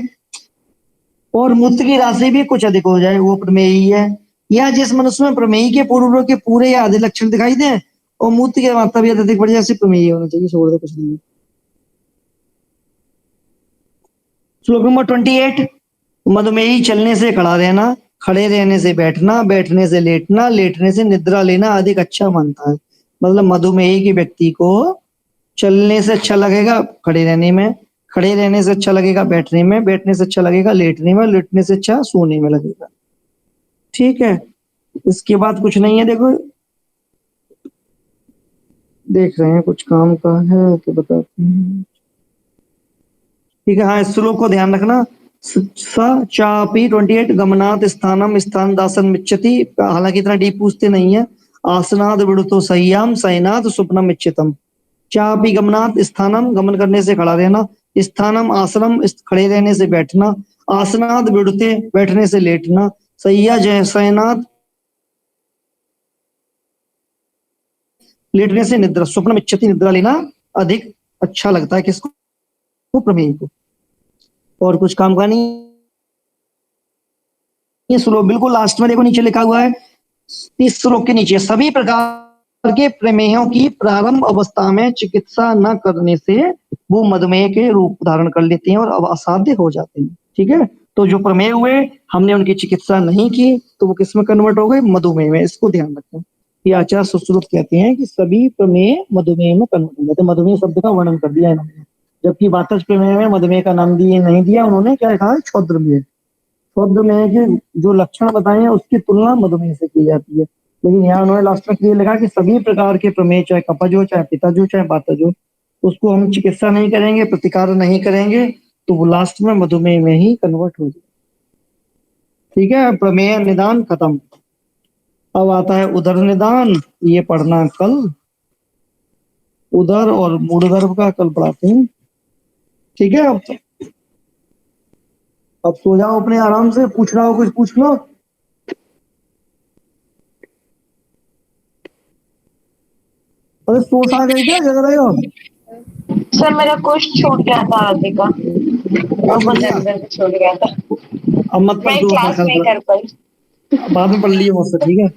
और मूत्र की राशि भी कुछ अधिक हो जाए, वो प्रमेय ही है। या जिस मनुष्य में प्रमेय के पूर्व रूप के पूरे या आधे लक्षण दिखाई दे और मूत्र की मात्रा भी अधिक बढ़ जाए, ऐसे प्रमेय होना चाहिए। छोड़ दो, कुछ नहीं है। श्लोक नंबर 28, मधुमेही चलने से खड़ा रहना, खड़े रहने से बैठना, बैठने से लेटना, लेटने से निद्रा लेना अधिक अच्छा मानता है। मतलब मधुमेही के व्यक्ति को चलने से अच्छा लगेगा खड़े रहने में, खड़े रहने से अच्छा लगेगा बैठने में, बैठने से अच्छा लगेगा लेटने में, लेटने से अच्छा सोने में लगेगा। ठीक है, इसके बाद कुछ नहीं है। देखो देख रहे हैं कुछ काम का है तो बताते हैं। ठीक है, हाँ, इस श्लोक को ध्यान रखना। स चापी 28 गमनात् स्थानम स्थान दासन मिच्छति। हालांकि इतना डीप पूछते नहीं है। आसनाद विड़ुतो सह्याम शयनात् स्वप्नम इच्छितम। चापी गमनात् स्थानम, गमन करने से खड़ा रहना, स्थानम आसनम, खड़े रहने से बैठना, आसनाद विड़ुते, बैठने से लेटना, सह्या जय शयनात्, लेटने से निद्रा, स्वप्नम इच्छति, निद्रा लेना अधिक अच्छा लगता है। किसको? प्रमेय को। और कुछ काम का नहीं। ये श्लोक बिल्कुल लास्ट में देखो नीचे लिखा हुआ है, इस श्लोक के नीचे, सभी प्रकार के प्रमेयों की प्रारंभ अवस्था में चिकित्सा न करने से वो मधुमेह के रूप धारण कर लेते हैं और अब असाध्य हो जाते हैं। ठीक है, तो जो प्रमेय हुए हमने उनकी चिकित्सा नहीं की तो वो किस में कन्वर्ट हो गए? मधुमेह में। इसको ध्यान रखें। ये आचार्य सुश्रुत कहते हैं कि सभी प्रमेय मधुमेह में कन्वर्ट हो जाते हैं। मधुमेह शब्द का वर्णन कर दिया इन्होंने, जबकि वातज प्रमेय में मधुमेह का नाम दिए नहीं दिया उन्होंने। क्या कहा? क्षुद्रमेह। क्षुद्रमेह के जो लक्षण बताए हैं उसकी तुलना मधुमेह से की जाती है। लेकिन यहाँ उन्होंने लास्ट में क्लियर लिखा कि सभी प्रकार के प्रमेय, चाहे कपज हो, चाहे पित्तज हो, चाहे वातज हो, उसको हम चिकित्सा नहीं करेंगे, प्रतिकार नहीं करेंगे तो वो लास्ट में मधुमेह में ही कन्वर्ट हो जाए। ठीक है, प्रमेय निदान खत्म। अब आता है उदर निदान। ये पढ़ना कल, उदर और मूढ़ का कल पढ़ाते हैं। ठीक है, अब सो जाओ अपने आराम से। पूछना हो कुछ पूछ लो। अरे सोच आ गई क्या? जग रहे हो? सर मेरा क्वेश्चन छूट गया था आगे का, क्या छूट गया? छूट गया था। अब मत पढ़ मैं तू अपना क्लास नहीं कल, कर पाई। बाद में पढ़ लियो मुझसे। ठीक है,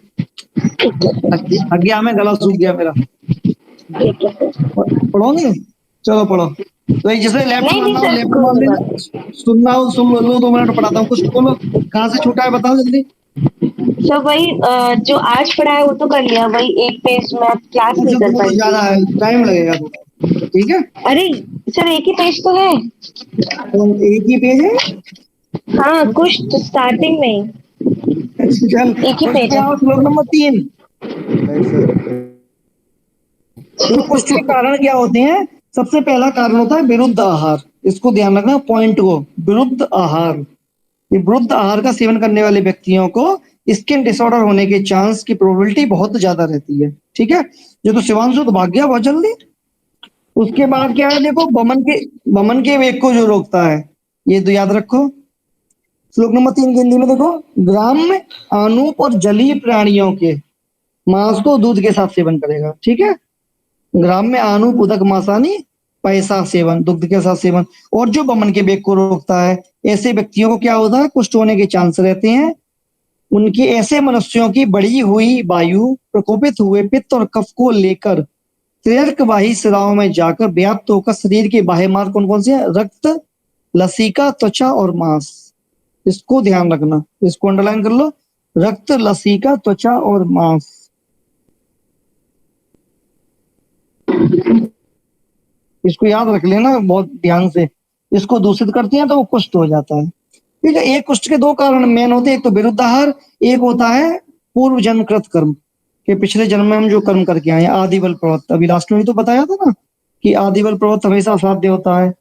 अज्ञा में गला सूख गया मेरा। ठीक है सर। पढ़ोगे? चलो पढ़ो। तो जिसने लेफ्ट नहीं नहीं मारना हो सर, लेफ्ट मार कोई लेना, बात नहीं। सुनना हो सुन लो। 2 मिनट पढ़ाता हूँ। कुछ बोलो, कहाँ से छूटा है बताओ जल्दी। सर वही जो आज पढ़ा है वो तो कर लिया, वही एक पेज में आप क्लास नहीं अच्छा, कर बहुत पाई ज्यादा थी। है, टाइम लगेगा थोड़ा। ठीक है, अरे सर एक ही पेज तो है। तो एक ही पेज है। हाँ कुछ तो स्टार्टिंग में ही चल एक ही कुछ पेज पे है। आओ, श्लोक नंबर 3। देखो कुष्ठ के कारण क्या होते हैं? सबसे पहला कारण होता है विरुद्ध आहार। इसको ध्यान रखना पॉइंट को, विरुद्ध आहार। ये विरुद्ध आहार का सेवन करने वाले व्यक्तियों को स्किन डिसऑर्डर होने के चांस की प्रोबेबिलिटी बहुत ज्यादा रहती है। ठीक है, ये तो शिवांशु तो भाग गया बहुत जल्दी। उसके बाद क्या है? देखो बमन के वेग को जो रोकता है, ये तो याद रखो। श्लोक नंबर 3 की हिंदी में देखो, ग्राम्य, अनूप और जलीय प्राणियों के मांस को दूध के साथ सेवन करेगा, ठीक है। ग्राम में आनुप उदक मासानी पैसा सेवन, दुग्ध के साथ सेवन। और जो वमन के वेग को रोकता है, ऐसे व्यक्तियों को क्या होता है, कुष्ठ होने के चांस रहते हैं। उनके ऐसे मनुष्यों की बढ़ी हुई वायु प्रकोपित हुए पित्त और कफ को लेकर त्रिर्कवाही शिराओं में जाकर व्याप्त होकर शरीर के बाह्य मार्ग कौन कौन से हैं, रक्त, लसिका, त्वचा और मांस। इसको ध्यान रखना, इसको अंडरलाइन कर लो, रक्त, लसिका, त्वचा और मांस। इसको याद रख लेना बहुत ध्यान से। इसको दूषित करती हैं तो वो कुष्ठ हो जाता है, ठीक है। एक कुष्ठ के दो कारण मेन होते हैं, एक तो विरुद्धाहार, एक होता है पूर्व जन्मकृत कर्म, कि पिछले जन्म में हम जो कर्म करके आए हैं। आदि बल प्रवृत्त, अभी लास्ट में भी तो बताया था ना कि आदि बल प्रवृत्त हमेशा असाध्य होता है।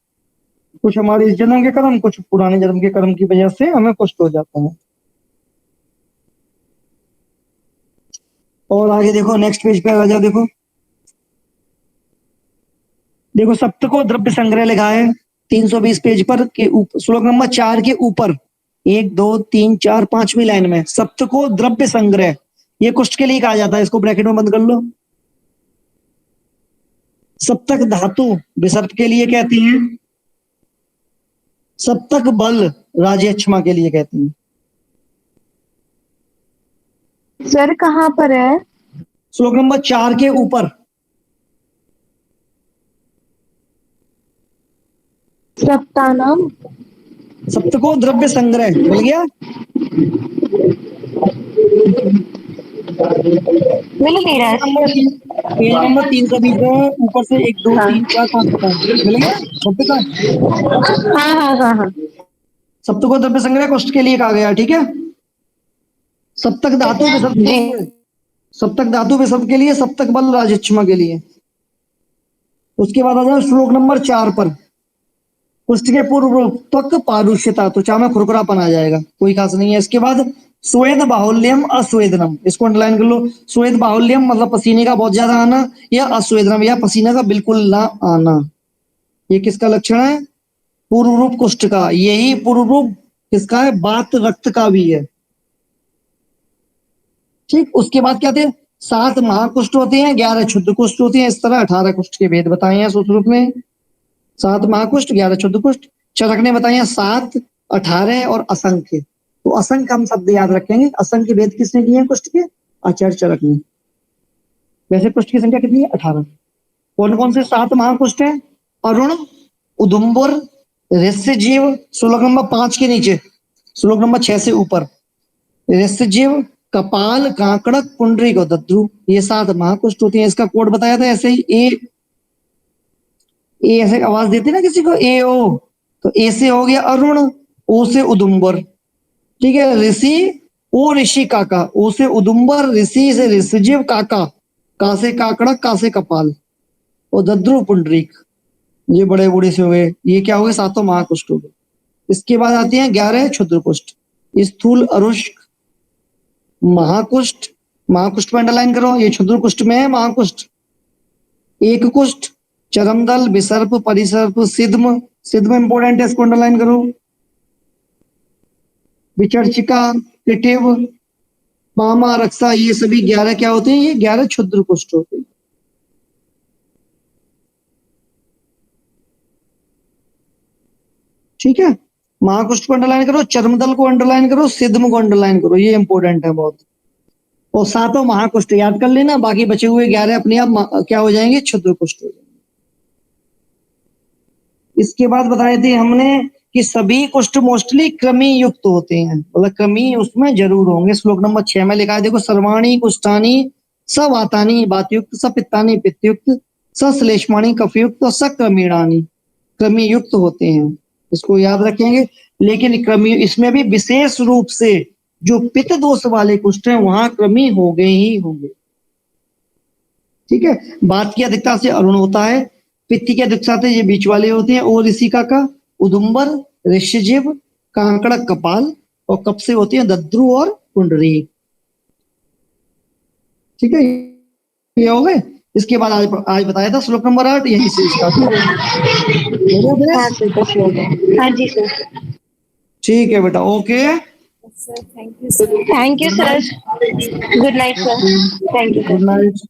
कुछ हमारे इस जन्म के कर्म, कुछ पुराने जन्म के कर्म की वजह से हमें कुष्ठ हो जाता है। और आगे देखो, नेक्स्ट पेज पे आ जाओ। देखो देखो सप्तको द्रव्य संग्रह लिखा है 320 पेज पर के ऊपर, श्लोक नंबर 4 के ऊपर 1 2 3 4 5वीं लाइन में सप्तको द्रव्य संग्रह, ये कुष्ठ के लिए कहा जाता है। इसको ब्रैकेट में बंद कर लो। सप्तक धातु विसर्प के लिए कहती हैं, सप्तक बल राजेक्षमा के लिए कहती हैं। सर कहाँ पर है? श्लोक नंबर 4 के ऊपर सप्तानाम सप्तको द्रव्य संग्रह मिल गया। मिल नहीं रहा है। पेज नंबर 3 का बीच में ऊपर से 1 2 3 4 5 मिल गया शब्द का। हाँ हाँ हाँ हाँ। सप्तको द्रव्य संग्रह कुष्ठ के लिए कहा गया, ठीक है। सप्तक धातु विसर्प के लिए, सप्तक धातु विसर्प के लिए, सप्तक बल राजक्षमा के लिए। उसके बाद आ जाओ श्लोक नंबर 4 पर, कुष्ठ के पूर्व त्वक पारुष्यता, त्वचा में खुरखुरापन आ जाएगा, कोई खास नहीं है। इसके बाद स्वेद बाहुल्यम अस्वेदनम, इसको अंडरलाइन कर लो। स्वेद बाहुल्यम मतलब पसीने का बहुत ज्यादा आना, या अस्वेदनम या पसीने का बिल्कुल ना आना, ये किसका लक्षण है, पूर्व रूप कुष्ठ का। यही पूर्व रूप किसका है, बात रक्त का भी है, ठीक। उसके बाद क्या थे, 7 महाकुष्ठ होते हैं, 11 क्षुद्र कुष्ठ होते हैं। इस तरह 18 कुष्ठ के भेद बताए हैं सूत्र में। 7 महाकुष्ठ, 11 क्षुद्र कुष्ठ। चरक ने बताए 7, 18 और असंख्य। तो असंख्य हम शब्द याद रखेंगे। असंख्य भेद किसने किए हैं कुष्ठ के, आचार्य चरक ने। वैसे कुष्ठ की संख्या कितनी है, 18। कौन कौन से 7 महाकुष्ठ है, अरुण, उदुम्बर, ऋष्यजीव, श्लोक नंबर 5 के नीचे, श्लोक नंबर 6 से ऊपर, ऋष्यजीव, कपाल, कांकड़क, पुंडरीक और दद्रु, ये 7 महाकुष्ठ होती हैं। इसका कोड बताया था ऐसे ही, ए ऐसे आवाज देती ना किसी को, ए ओ, तो ए से हो गया अरुण, ओ से उदुम्बर, ठीक है। ऋषि, ओ ऋषि काका, ओ से उदुम्बर, ऋषि से ऋषिजीव, काका, का से काकड़क, का से कपाल, और दद्रु पुंडरीक, ये बड़े बूढ़े से हो गए। ये क्या हो गए, 7 महाकुष्ठ हो गए। इसके बाद आते हैं 11 क्षुद्र कुष्ठ, स्थूल, अरुष्क, महाकुष्ठ, महाकुष्ठ पर अंडरलाइन करो, ये क्षुद्र कुष्ठ में है महाकुष्ठ। एक कुष्ठ, चरमदल, विसर्प, परिसर्प, सिद्म, सिद्म इंपोर्टेंट है, इसको अंडरलाइन करो। विचर्चिका, पिटिव, पामा, रक्षा, ये सभी 11 क्या होते हैं, ये 11 क्षुद्र कुष्ठ होते हैं, ठीक है। महाकुष्ठ को अंडरलाइन करो, चर्मदल को अंडरलाइन करो, सिद्म को अंडरलाइन करो, ये इंपॉर्टेंट है बहुत। और 7 महाकुष्ठ याद कर लेना, बाकी बचे हुए 11 अपने आप क्या हो जाएंगे, क्षुद्र कुष्ठ हो जाएंगे। इसके बाद बताए थे हमने कि सभी कुष्ठ मोस्टली कृमि युक्त होते हैं, मतलब कृमि उसमें जरूर होंगे। श्लोक नंबर 6 में लिखा है, देखो, सर्वाणी कुष्ठानी सवातानी वातयुक्त, सपित्तानी पित्तयुक्त, सश्लेष्माणी कफयुक्त और सक्रमीणानी, कृमि युक्त होते हैं, इसको याद रखेंगे। लेकिन कृमि इसमें भी विशेष रूप से जो पित्त दोष वाले कुष्ठ हैं वहां कृमि हो गए ही होंगे, ठीक है। बात की अधिकता से अरुण होता है, पित्त की अधिकता से ये बीच वाले होते हैं, और ऋषिका का उदुम्बर, ऋष्यजीव, कांकड़क, कपाल, और कप से होती है दद्रु और पुंडरी, ठीक है। ये हो गए। इसके बाद आज बताया था श्लोक नंबर 8, यहीं से स्टार्ट हो गया। हाँ जी सर। ठीक है बेटा, okay. Sir thank you sir. Thank you sir. Good night sir. Thank you good sir. Night.